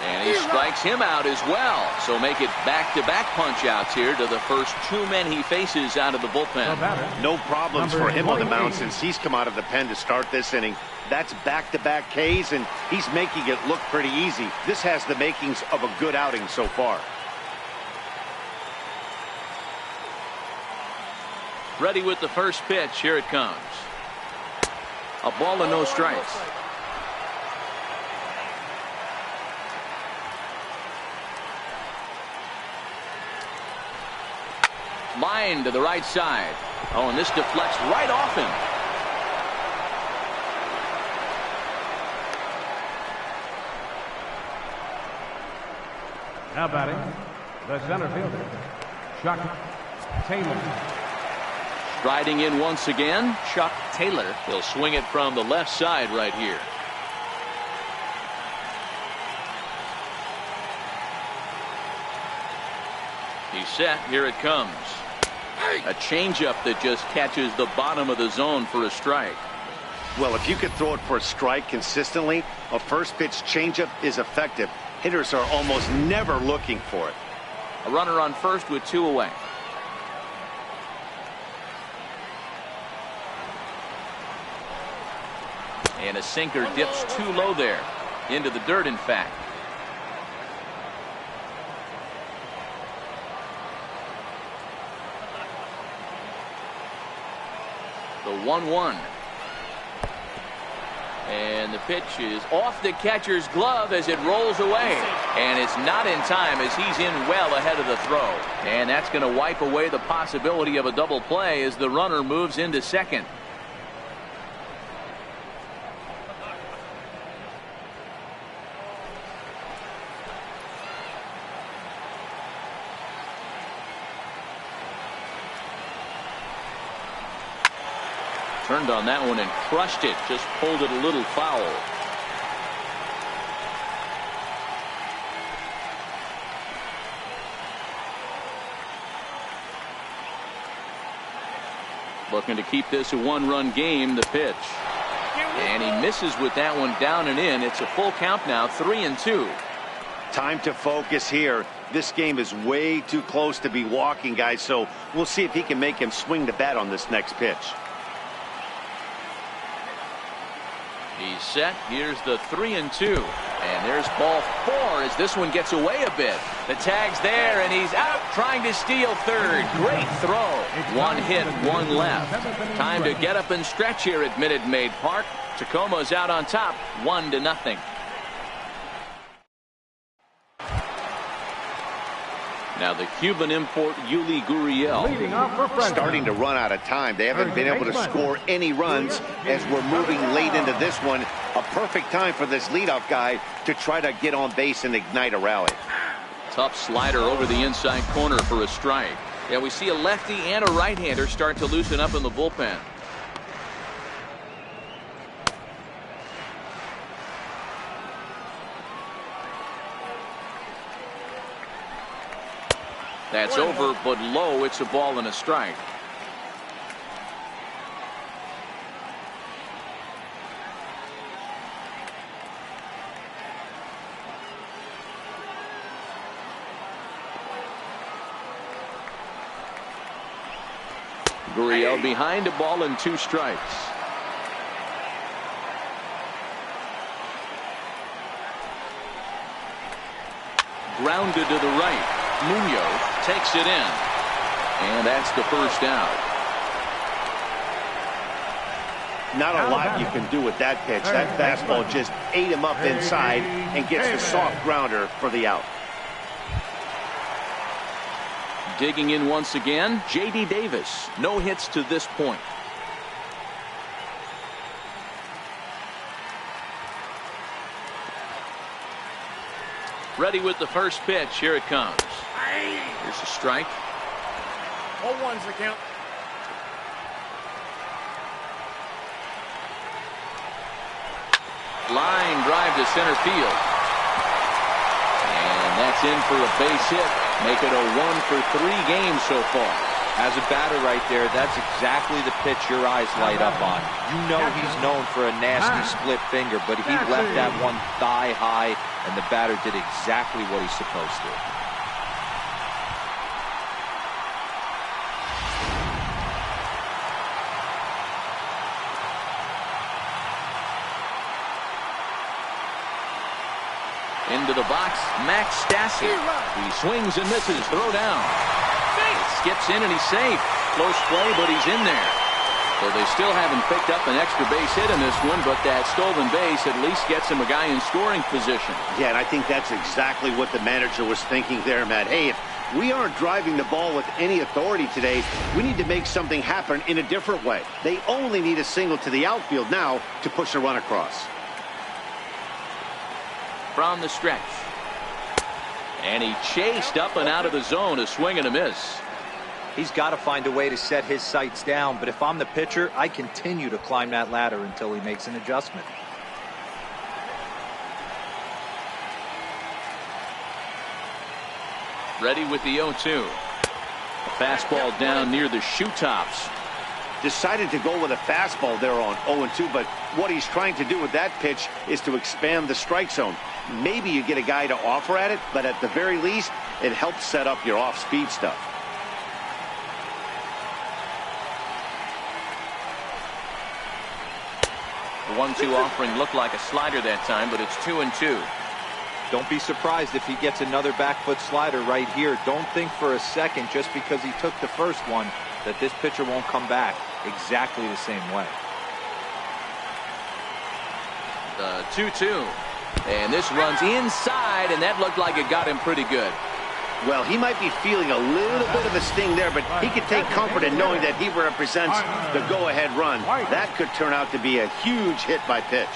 Speaker 1: And he strikes him out as well. So make it back-to-back punch-outs here to the first two men he faces out of the bullpen.
Speaker 2: No problems for him on the mound since he's come out of the pen to start this inning. That's back-to-back Ks, and he's making it look pretty easy. This has the makings of a good outing so far.
Speaker 1: Ready with the first pitch. Here it comes. A ball and no strikes. Line to the right side. Oh, and this deflects right off him.
Speaker 3: Now batting, the center fielder, Chuck Taylor.
Speaker 1: Striding in once again, Chuck Taylor. He'll swing it from the left side right here. He's set. Here it comes. A changeup that just catches the bottom of the zone for a strike.
Speaker 2: Well, if you could throw it for a strike consistently, a first pitch changeup is effective. Hitters are almost never looking for it.
Speaker 1: A runner on first with two away. And a sinker dips too low there. Into the dirt, in fact. The 1-1. And the pitch is off the catcher's glove as it rolls away. And it's not in time as he's in well ahead of the throw. And that's going to wipe away the possibility of a double play as the runner moves into second. Turned on that one and crushed it. Just pulled it a little foul. Looking to keep this a one-run game. The pitch. And he misses with that one down and in. It's a full count now. 3-2.
Speaker 2: Time to focus here. This game is way too close to be walking, guys. So we'll see if he can make him swing the bat on this next pitch.
Speaker 1: He's set. Here's the 3-2. And there's ball 4 as this one gets away a bit. The tag's there, and he's out trying to steal third. Great throw. 1 hit, 1 left. Time to get up and stretch here at Minute Maid Park. Tacoma's out on top, 1-0. Now the Cuban import Yuli Gurriel
Speaker 2: starting to run out of time. They haven't been able to score any runs as we're moving late into this one. A perfect time for this leadoff guy to try to get on base and ignite a rally.
Speaker 1: Tough slider over the inside corner for a strike. Yeah, we see a lefty and a right-hander start to loosen up in the bullpen. That's over, but low. It's a ball and a strike. Gurriel behind a ball and 2 strikes. Grounded to the right. Munoz takes it in. And that's the first out.
Speaker 2: Not a lot you can do with that pitch. That fastball just ate him up inside and gets the soft grounder for the out.
Speaker 1: Digging in once again, J.D. Davis. No hits to this point. Ready with the first pitch. Here it comes. Here's a strike.
Speaker 6: 0-1's the count.
Speaker 1: Line drive to center field. And that's in for a base hit. Make it a 1-for-3 game so far.
Speaker 4: As a batter right there, that's exactly the pitch your eyes light up on. You know he's known for a nasty split finger, but he left that one thigh high, and the batter did exactly what he's supposed to.
Speaker 1: Into the box, Max Stassi. He swings and misses. Throw down. Skips in and he's safe. Close play, but he's in there. So they still haven't picked up an extra base hit in this one, but that stolen base at least gets him a guy in scoring position.
Speaker 2: Yeah, and I think that's exactly what the manager was thinking there, Matt. Hey, if we aren't driving the ball with any authority today, we need to make something happen in a different way. They only need a single to the outfield now to push a run across.
Speaker 1: From the stretch. And he chased up and out of the zone, a swing and a miss.
Speaker 4: He's got to find a way to set his sights down, but if I'm the pitcher, I continue to climb that ladder until he makes an adjustment.
Speaker 1: Ready with the 0-2. A fastball down near the shoe tops.
Speaker 2: Decided to go with a fastball there on 0-2, but what he's trying to do with that pitch is to expand the strike zone. Maybe you get a guy to offer at it, but at the very least, it helps set up your off-speed stuff.
Speaker 1: The 1-2 offering looked like a slider that time, but it's 2-2.
Speaker 4: Don't be surprised if he gets another back foot slider right here. Don't think for a second, just because he took the first one, that this pitcher won't come back exactly the same way.
Speaker 1: The 2-2. And this runs inside, and that looked like it got him pretty good.
Speaker 2: Well, he might be feeling a little bit of a sting there, but he can take comfort in knowing that he represents the go-ahead run. That could turn out to be a huge hit by pitch.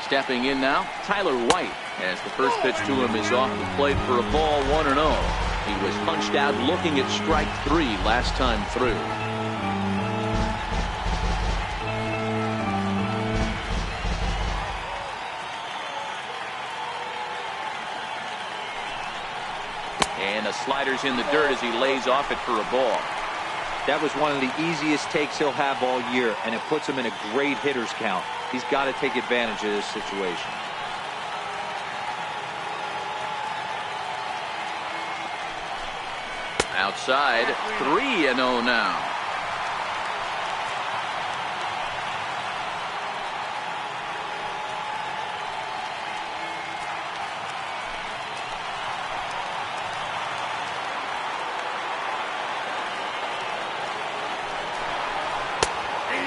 Speaker 1: Stepping in now, Tyler White, as the first pitch to him is off the plate for a ball, 1-0. He was punched out looking at strike 3 last time through. And the slider's in the dirt as he lays off it for a ball.
Speaker 4: That was one of the easiest takes he'll have all year, and it puts him in a great hitter's count. He's got to take advantage of this situation.
Speaker 1: outside. 3-0 now.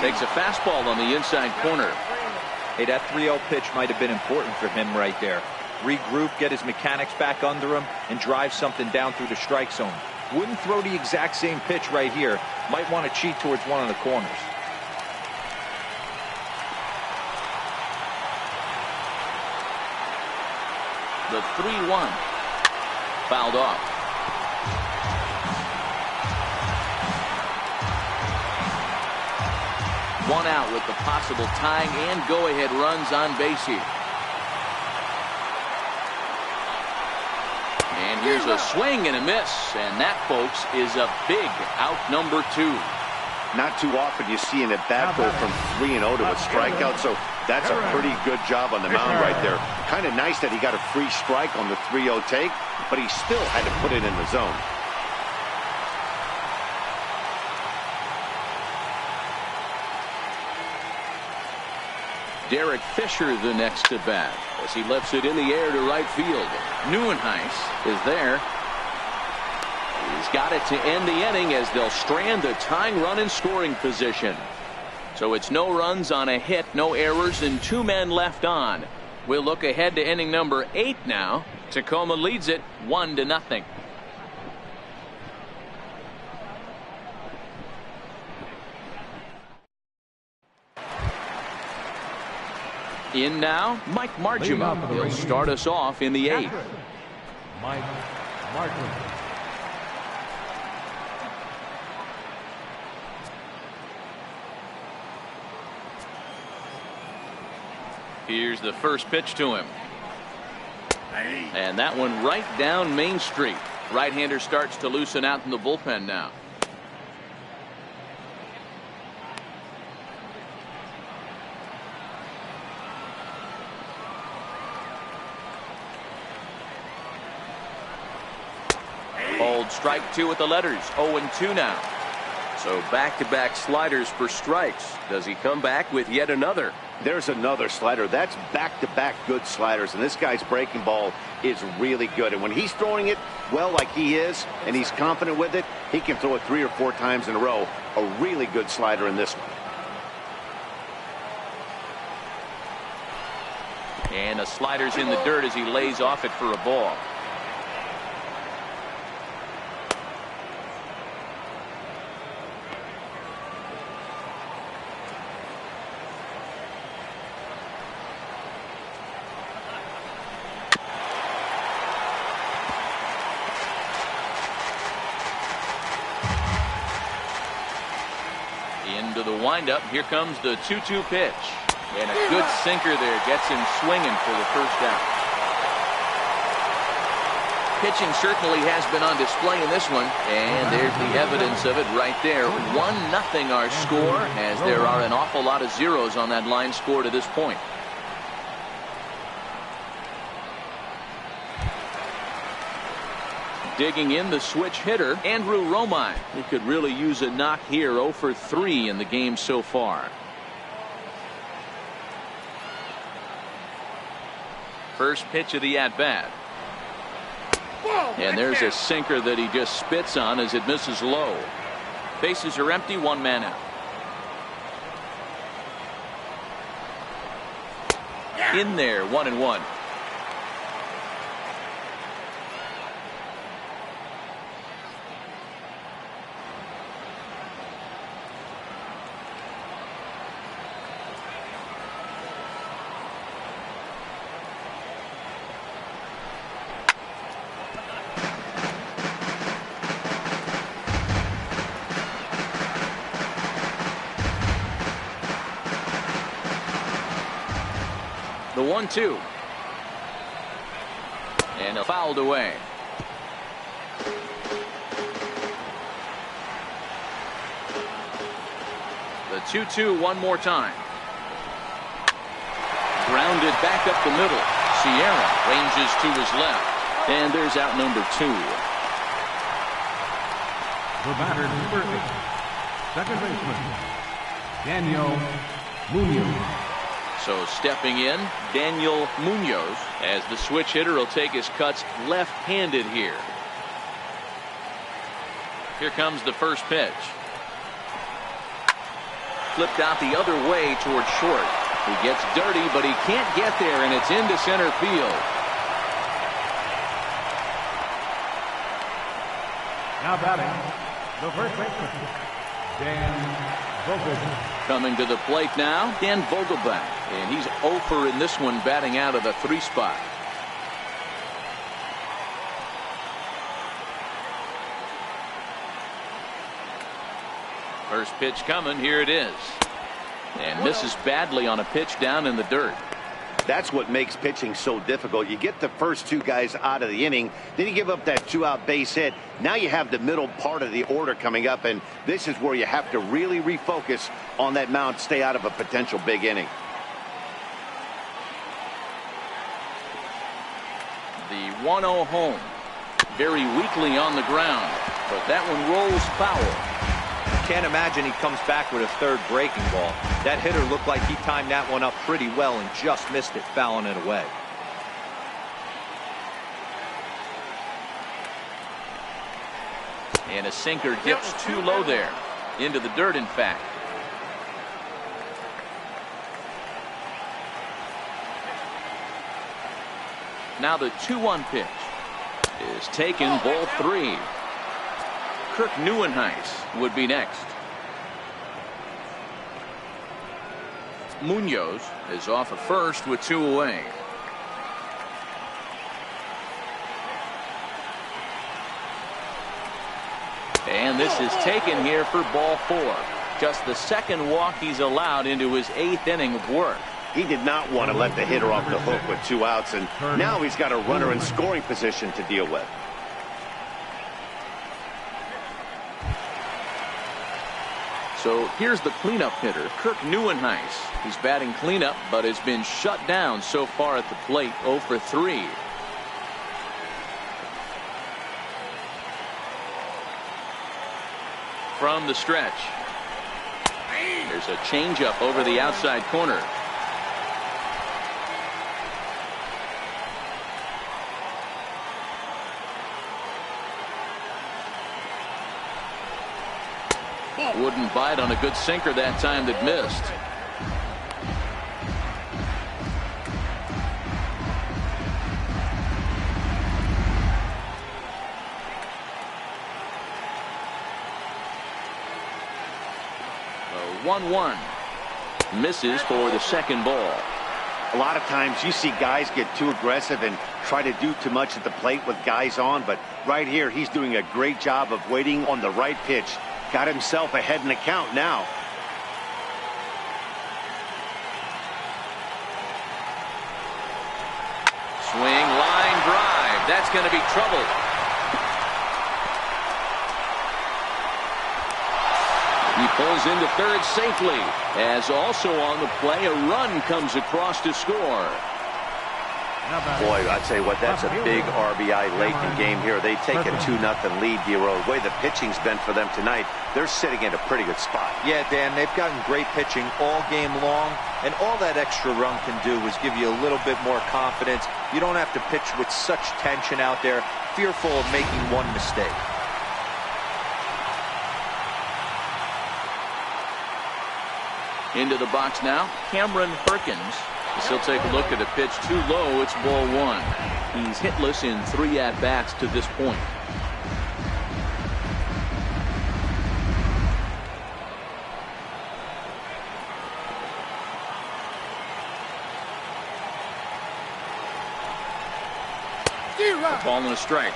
Speaker 1: Takes a fastball on the inside corner.
Speaker 4: Hey, that 3-0 pitch might have been important for him right there. Regroup, get his mechanics back under him, and drive something down through the strike zone. Wouldn't throw the exact same pitch right here. Might want to cheat towards one of the corners.
Speaker 1: The 3-1. Fouled off. One out with the possible tying and go-ahead runs on base here. And here's a swing and a miss. And that, folks, is a big out number 2.
Speaker 2: Not too often you see an at-bat go from 3-0 to a strikeout, so that's a pretty good job on the mound right there. Kind of nice that he got a free strike on the 3-0 take, but he still had to put it in the zone.
Speaker 1: Derek Fisher the next at bat as he lifts it in the air to right field. Neuenhuis is there. He's got it to end the inning as they'll strand the tying run in scoring position. So it's no runs on a hit, no errors, and 2 men left on. We'll look ahead to inning number 8 now. Tacoma leads it 1-0. In now, Mike Marchima. He'll start us off in the 8th.
Speaker 3: Mike Martin.
Speaker 1: Here's the first pitch to him. And that one right down Main Street. Right-hander starts to loosen out in the bullpen now. Hold strike 2 with the letters. 0-2 now.
Speaker 5: So back-to-back sliders for strikes. Does he come back with yet another?
Speaker 2: There's another slider. That's back-to-back good sliders, and this guy's breaking ball is really good. And when he's throwing it well like he is, and he's confident with it, he can throw it 3 or 4 times in a row. A really good slider in this one.
Speaker 1: And the slider's in the dirt as he lays off it for a ball. Into the windup. Here comes the 2-2 pitch. And a good sinker there gets him swinging for the first out. Pitching certainly has been on display in this one. And there's the evidence of it right there. 1-0 our score, as there are an awful lot of zeros on that line score to this point. Digging in the switch hitter, Andrew Romine. He could really use a knock here. 0 for 3 in the game so far. First pitch of the at-bat. And there's a sinker that he just spits on as it misses low. Bases are empty, 1 man out. In there, 1-1. The 1-2. And a fouled away. The 2-2 one more time. Grounded back up the middle. Sierra ranges to his left. And there's out number 2.
Speaker 3: The batter, number 8, second baseman, Daniel Munoz.
Speaker 1: So stepping in, Daniel Munoz, as the switch hitter will take his cuts left-handed here. Here comes the first pitch. Flipped out the other way toward short. He gets dirty, but he can't get there, and it's into center field.
Speaker 3: Now batting, the first baseman, Dan Vogelbach.
Speaker 1: Coming to the plate now, Dan Vogelbach, and he's 0 for in this one, batting out of the 3 spot. First pitch coming, here it is. And misses badly on a pitch down in the dirt.
Speaker 2: That's what makes pitching so difficult. You get the first 2 guys out of the inning, then you give up that 2-out base hit. Now you have the middle part of the order coming up, and this is where you have to really refocus on that mound, stay out of a potential big inning.
Speaker 1: The 1-0 home. Very weakly on the ground, but that one rolls foul.
Speaker 4: Can't imagine he comes back with a third breaking ball. That hitter looked like he timed that one up pretty well and just missed it, fouling it away.
Speaker 1: And a sinker dips too low there. Into the dirt, in fact. Now the 2-1 pitch is taken, ball 3. Kirk Neuenhuis would be next. Munoz is off of first with 2 away. And this is taken here for ball 4. Just the second walk he's allowed into his 8th inning of work.
Speaker 2: He did not want to let the hitter off the hook with 2 outs, and now he's got a runner in scoring position to deal with.
Speaker 1: So here's the cleanup hitter, Kirk Neuenhuis. He's batting cleanup, but has been shut down so far at the plate, 0 for 3. From the stretch. There's a changeup over the outside corner. Wouldn't bite on a good sinker that time that missed. A 1-1. Misses for the second ball.
Speaker 2: A lot of times you see guys get too aggressive and try to do too much at the plate with guys on, but right here he's doing a great job of waiting on the right pitch. Got himself ahead in the count now.
Speaker 1: Swing, line drive. That's going to be trouble. He pulls into third safely, as also on the play a run comes across to score.
Speaker 2: Boy, I tell you what, that's a big RBI late in the game here. They take a 2-0 lead. The way the pitching's been for them tonight, they're sitting in a pretty good spot.
Speaker 4: Yeah, Dan, they've gotten great pitching all game long, and all that extra run can do is give you a little bit more confidence. You don't have to pitch with such tension out there, fearful of making one mistake.
Speaker 1: Into the box now, Cameron Perkins. He'll take a look at a pitch too low. It's ball 1. He's hitless in 3 at-bats to this point. A ball and a strike.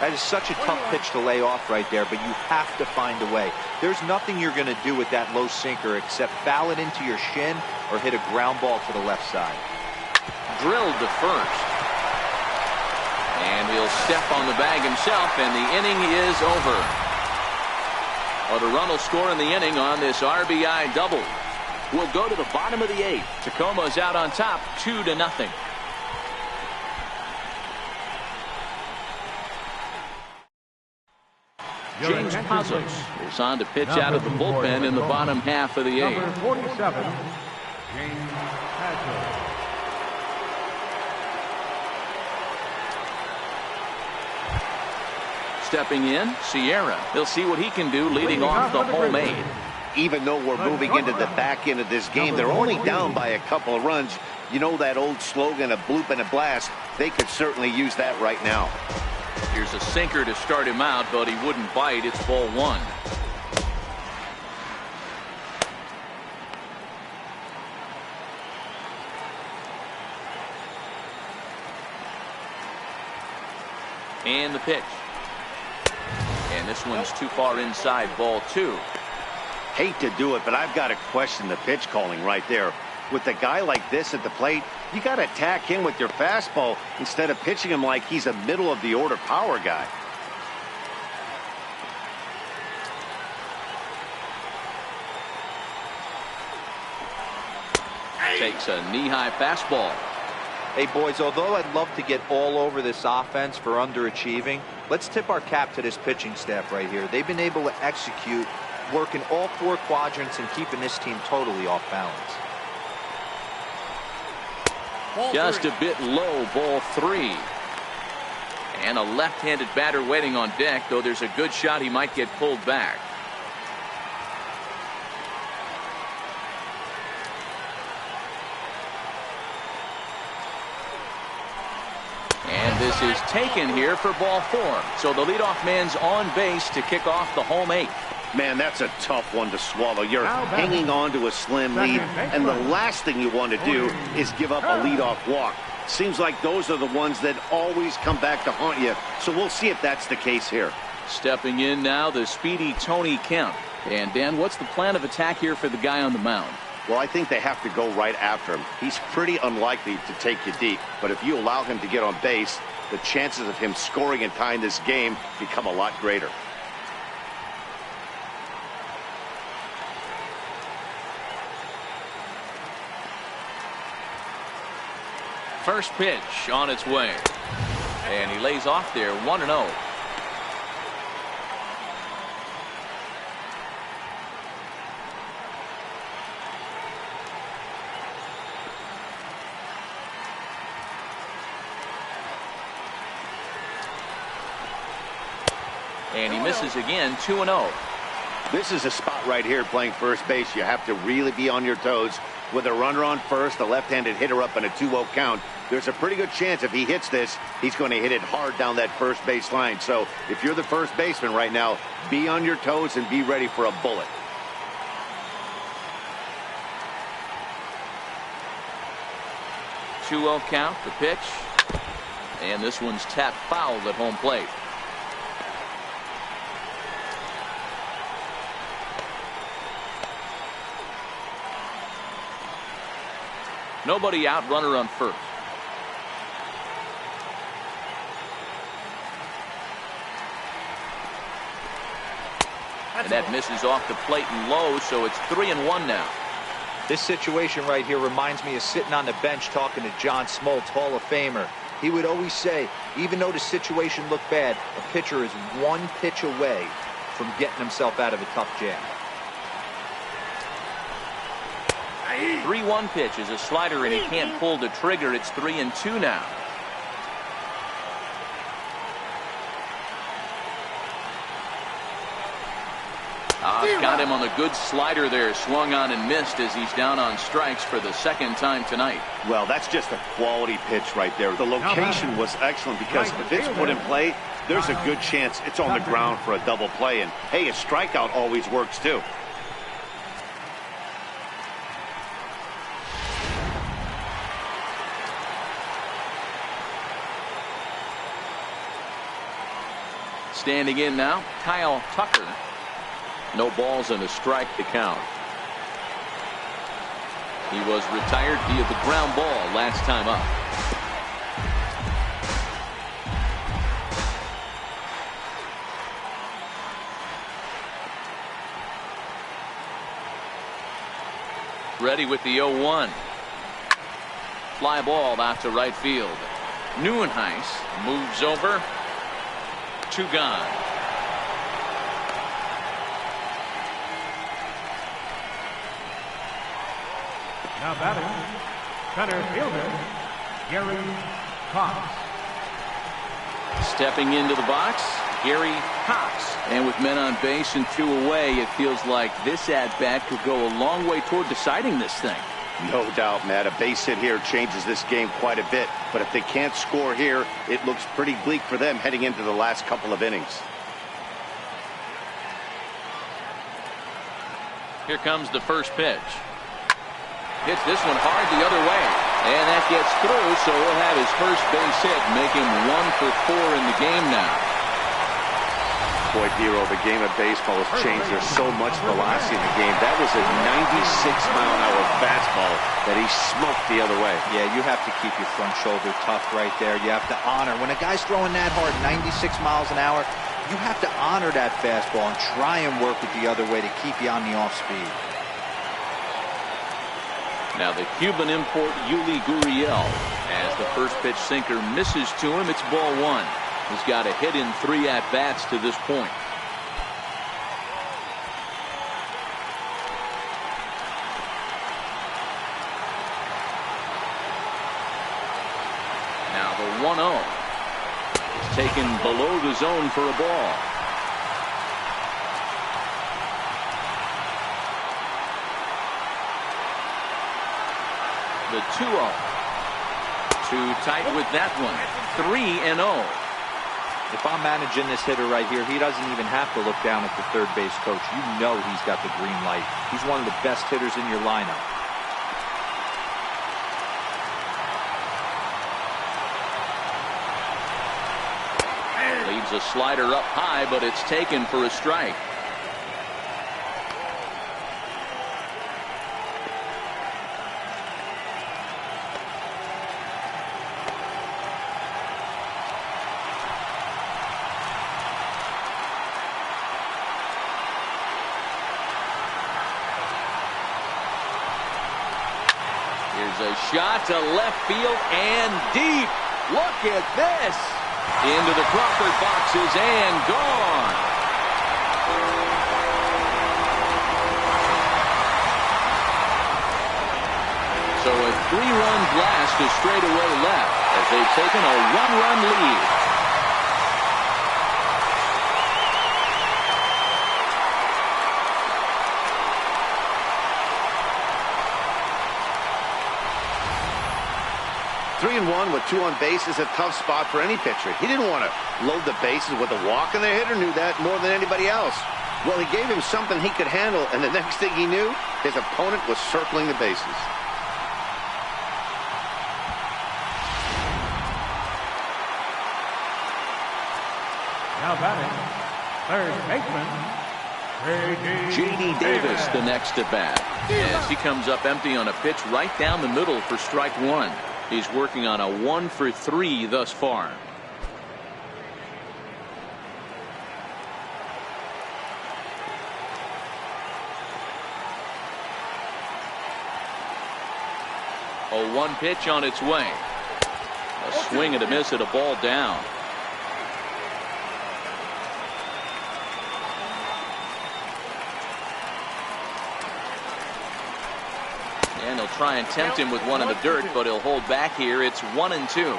Speaker 4: That is such a tough pitch to lay off right there, but you have to find a way. There's nothing you're going to do with that low sinker except foul it into your shin or hit a ground ball to the left side.
Speaker 1: Drilled to first. And he'll step on the bag himself, and the inning is over. But a run will score in the inning on this RBI double. We'll go to the bottom of the 8th. Tacoma's out on top, 2-0. James Pazos is on to pitch out of the bullpen in the bottom half of the eighth.
Speaker 3: Number 47, James Pazos.
Speaker 1: Stepping in, Sierra. He'll see what he can do leading off the home eighth.
Speaker 2: Even though we're moving into the back end of this game, they're only down by a couple of runs. You know that old slogan, a bloop and a blast? They could certainly use that right now.
Speaker 1: Here's a sinker to start him out, but he wouldn't bite. It's ball one. And the pitch. And this one's too far inside, ball two.
Speaker 2: Hate to do it, but I've got to question the pitch calling right there. With a guy like this at the plate, you got to attack him with your fastball instead of pitching him like he's a middle of the order power guy.
Speaker 1: Takes a knee-high fastball.
Speaker 4: Hey, boys, although I'd love to get all over this offense for underachieving, let's tip our cap to this pitching staff right here. They've been able to execute, working all four quadrants and keeping this team totally off balance.
Speaker 1: Just a bit low, ball three. And a left-handed batter waiting on deck, though there's a good shot he might get pulled back. And this is taken here for ball four. So the leadoff man's on base to kick off the home eighth.
Speaker 2: Man, that's a tough one to swallow. You're hanging on to a slim lead, and the last thing you want to do is give up a leadoff walk. Seems like those are the ones that always come back to haunt you, so we'll see if that's the case here.
Speaker 1: Stepping in now, the speedy Tony Kemp. And Dan, what's the plan of attack here for the guy on the mound?
Speaker 2: Well, I think they have to go right after him. He's pretty unlikely to take you deep, but if you allow him to get on base, the chances of him scoring and tying this game become a lot greater.
Speaker 1: First pitch on its way. And he lays off there, 1-0. And he misses again, 2-0.
Speaker 2: This is a spot right here playing first base. You have to really be on your toes. With a runner on first, a left-handed hitter up in a 2-0 count, there's a pretty good chance if he hits this, he's going to hit it hard down that first base line. So if you're the first baseman right now, be on your toes and be ready for a bullet.
Speaker 1: Two-0 count, the pitch. And this one's tapped foul at home plate. Nobody out, runner on first. And that misses off the plate and low, so it's 3-1 now.
Speaker 4: This situation right here reminds me of sitting on the bench talking to John Smoltz, Hall of Famer. He would always say, even though the situation looked bad, a pitcher is one pitch away from getting himself out of a tough jam.
Speaker 1: 3-1 pitch is a slider, and he can't pull the trigger. It's 3-2 now. Got him on the good slider there. Swung on and missed as he's down on strikes for the second time tonight.
Speaker 2: Well, that's just a quality pitch right there. The location was excellent because if it's put in play, there's a good chance it's on the ground for a double play. And, hey, a strikeout always works, too.
Speaker 1: Standing in now, Kyle Tucker. No balls and a strike to count. He was retired via the ground ball last time up. Ready with the 0-1. Fly ball out to right field. Neuenhuis moves over. Two gone.
Speaker 3: Now batting, center fielder, Gary Cox.
Speaker 1: Stepping into the box, Gary Cox. And with men on base and 2 away, it feels like this at-bat could go a long way toward deciding this thing.
Speaker 2: No doubt, Matt. A base hit here changes this game quite a bit. But if they can't score here, it looks pretty bleak for them heading into the last couple of innings.
Speaker 1: Here comes the first pitch. Hits this one hard the other way. And that gets through, so he'll have his first base hit, make him 1 for 4 in the game now.
Speaker 2: Boy, Hero, the game of baseball has changed. There's so much velocity in the game. That was a 96-mile-an-hour fastball that he smoked the other way.
Speaker 4: Yeah, you have to keep your front shoulder tough right there. You have to honor. When a guy's throwing that hard, 96 miles an hour, you have to honor that fastball and try and work with the other way to keep you on the off speed.
Speaker 1: Now the Cuban import Yuli Gurriel. As the first pitch sinker misses to him, it's ball 1. He's got a hit in 3 at-bats to this point. Now the 1-0 is taken below the zone for a ball. The 2-0. Too tight with that one. 3-0.
Speaker 4: If I'm managing this hitter right here, he doesn't even have to look down at the third base coach. You know he's got the green light. He's one of the best hitters in your lineup.
Speaker 1: Leads a slider up high, but it's taken for a strike. Here's a shot to left field and deep. Look at this. Into the Crawford boxes and gone. So a 3-run blast to straightaway left as they've taken a 1-run lead.
Speaker 2: Three and 1 with 2 on base is a tough spot for any pitcher. He didn't want to load the bases with a walk, and the hitter knew that more than anybody else. Well, he gave him something he could handle, and the next thing he knew, his opponent was circling the bases.
Speaker 3: Now batting, third baseman,
Speaker 1: J.D. Davis, the next at bat, as he comes up empty on a pitch right down the middle for strike 1. He's working on a 1 for 3 thus far. A 1 pitch on its way. A swing and a miss at a ball down. And he'll try and tempt him with one in the dirt, but he'll hold back here. It's 1-2.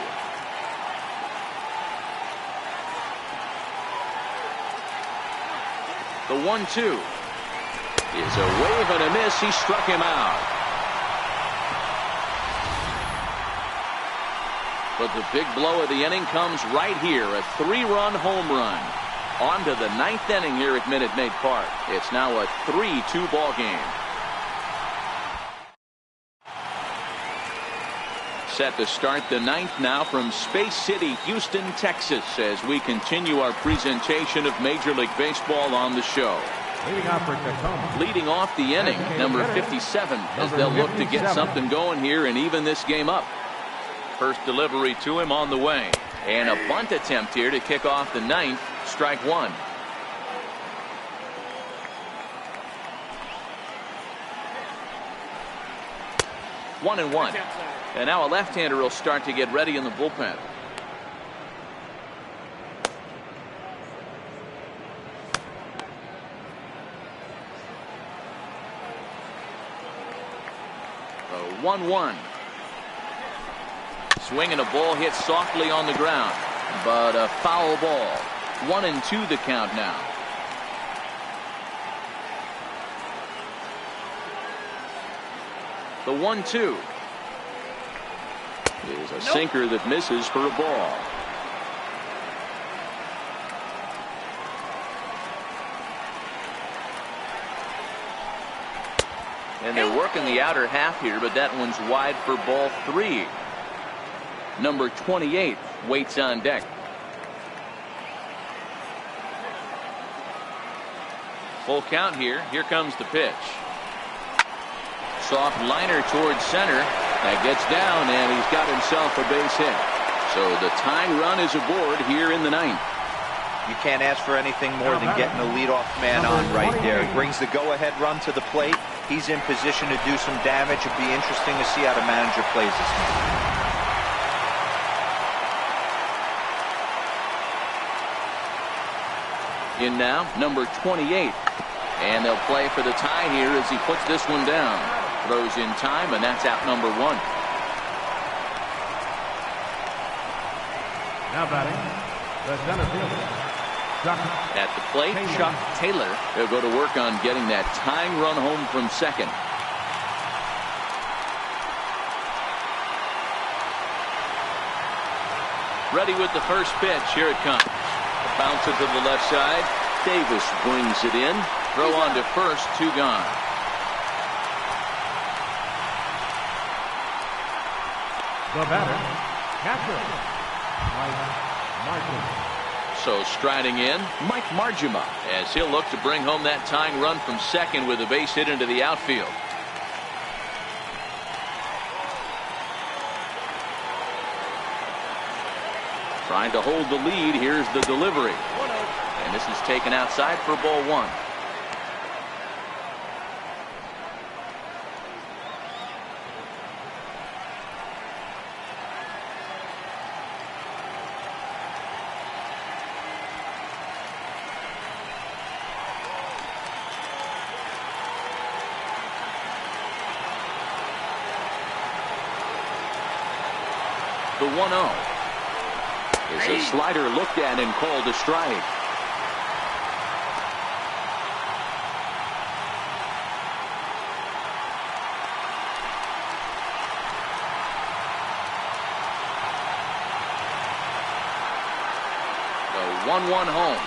Speaker 1: The 1-2 is a wave and a miss. He struck him out. But the big blow of the inning comes right here. A 3-run home run. On to the 9th inning here at Minute Maid Park. It's now a 3-2 ball game. Set to start the 9th now from Space City, Houston, Texas, as we continue our presentation of Major League Baseball on the show. Leading off the inning, number 57, as they'll look to get something going here and even this game up. First delivery to him on the way. And a bunt attempt here to kick off the 9th, strike 1. One and one. And now a left-hander will start to get ready in the bullpen. The 1-1. Swinging a ball hit softly on the ground, but a foul ball. 1-2 the count now. The 1-2 is a sinker that misses for a ball. And they're working the outer half here, but that one's wide for ball 3. Number 28 waits on deck. Full count here. Here comes the pitch. Soft liner towards center. That gets down, and he's got himself a base hit. So the tying run is aboard here in the 9th.
Speaker 4: You can't ask for anything more than getting the leadoff man on right there. He brings the go-ahead run to the plate. He's in position to do some damage. It'd be interesting to see how the manager plays this game.
Speaker 1: In now, number 28. And they'll play for the tie here as he puts this one down. Throws in time, and that's out number 1.
Speaker 3: Now batting, the center fielder, Chuck.
Speaker 1: At the plate, Chuck Taylor. They'll go to work on getting that tying run home from second. Ready with the first pitch. Here it comes. Bounce it to the left side. Davis brings it in. Throw on to first. 2 gone.
Speaker 3: The batter, catcher, Mike Martin.
Speaker 1: So striding in, Mike Marjima, as he'll look to bring home that tying run from second with a base hit into the outfield. Trying to hold the lead. Here's the delivery. And this is taken outside for ball 1. The 1-0 is a slider looked at and called a strike. The 1-1 home.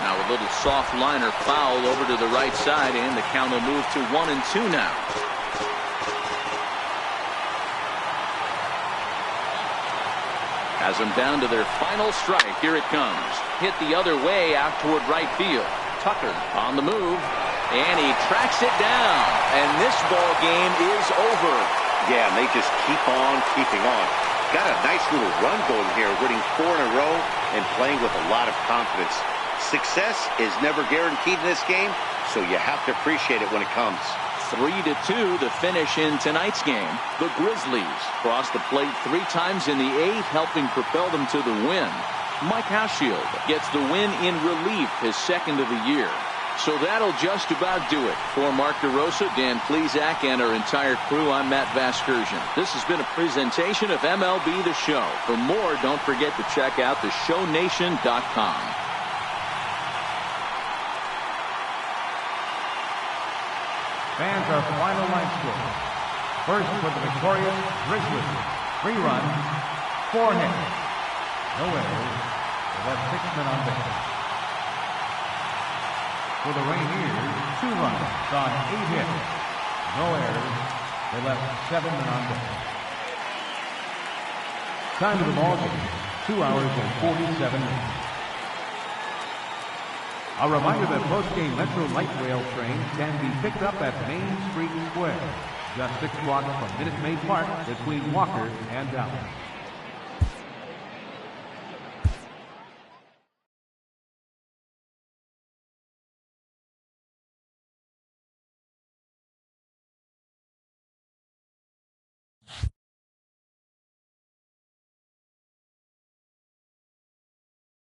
Speaker 1: Now a little soft liner foul over to the right side, and the count will move to 1-2 now. Has them down to their final strike. Here it comes. Hit the other way out toward right field. Tucker on the move, and he tracks it down. And this ball game is over.
Speaker 2: Yeah, and they just keep on keeping on. Got a nice little run going here, winning 4 in a row and playing with a lot of confidence. Success is never guaranteed in this game, so you have to appreciate it when it comes.
Speaker 1: 3-2 the finish in tonight's game. The Grizzlies crossed the plate 3 times in the 8th, helping propel them to the win. Mike Hauschild gets the win in relief, his second of the year. So that'll just about do it. For Mark DeRosa, Dan Plesac, and our entire crew, I'm Matt Vasgersian. This has been a presentation of MLB The Show. For more, don't forget to check out theshownation.com.
Speaker 3: Fans, our final line score. First for the victorious Grizzlies, 3 runs, 4 hits. No errors. They left 6 men on base. For the Rainiers, 2 runs on 8 hits. No errors. They left 7 men on base. Time of the ball game, 2 hours and 47 minutes. A reminder that post-game Metro Light Rail trains can be picked up at Main Street Square, just 6 blocks from Minute Maid Park between Walker and Dallas.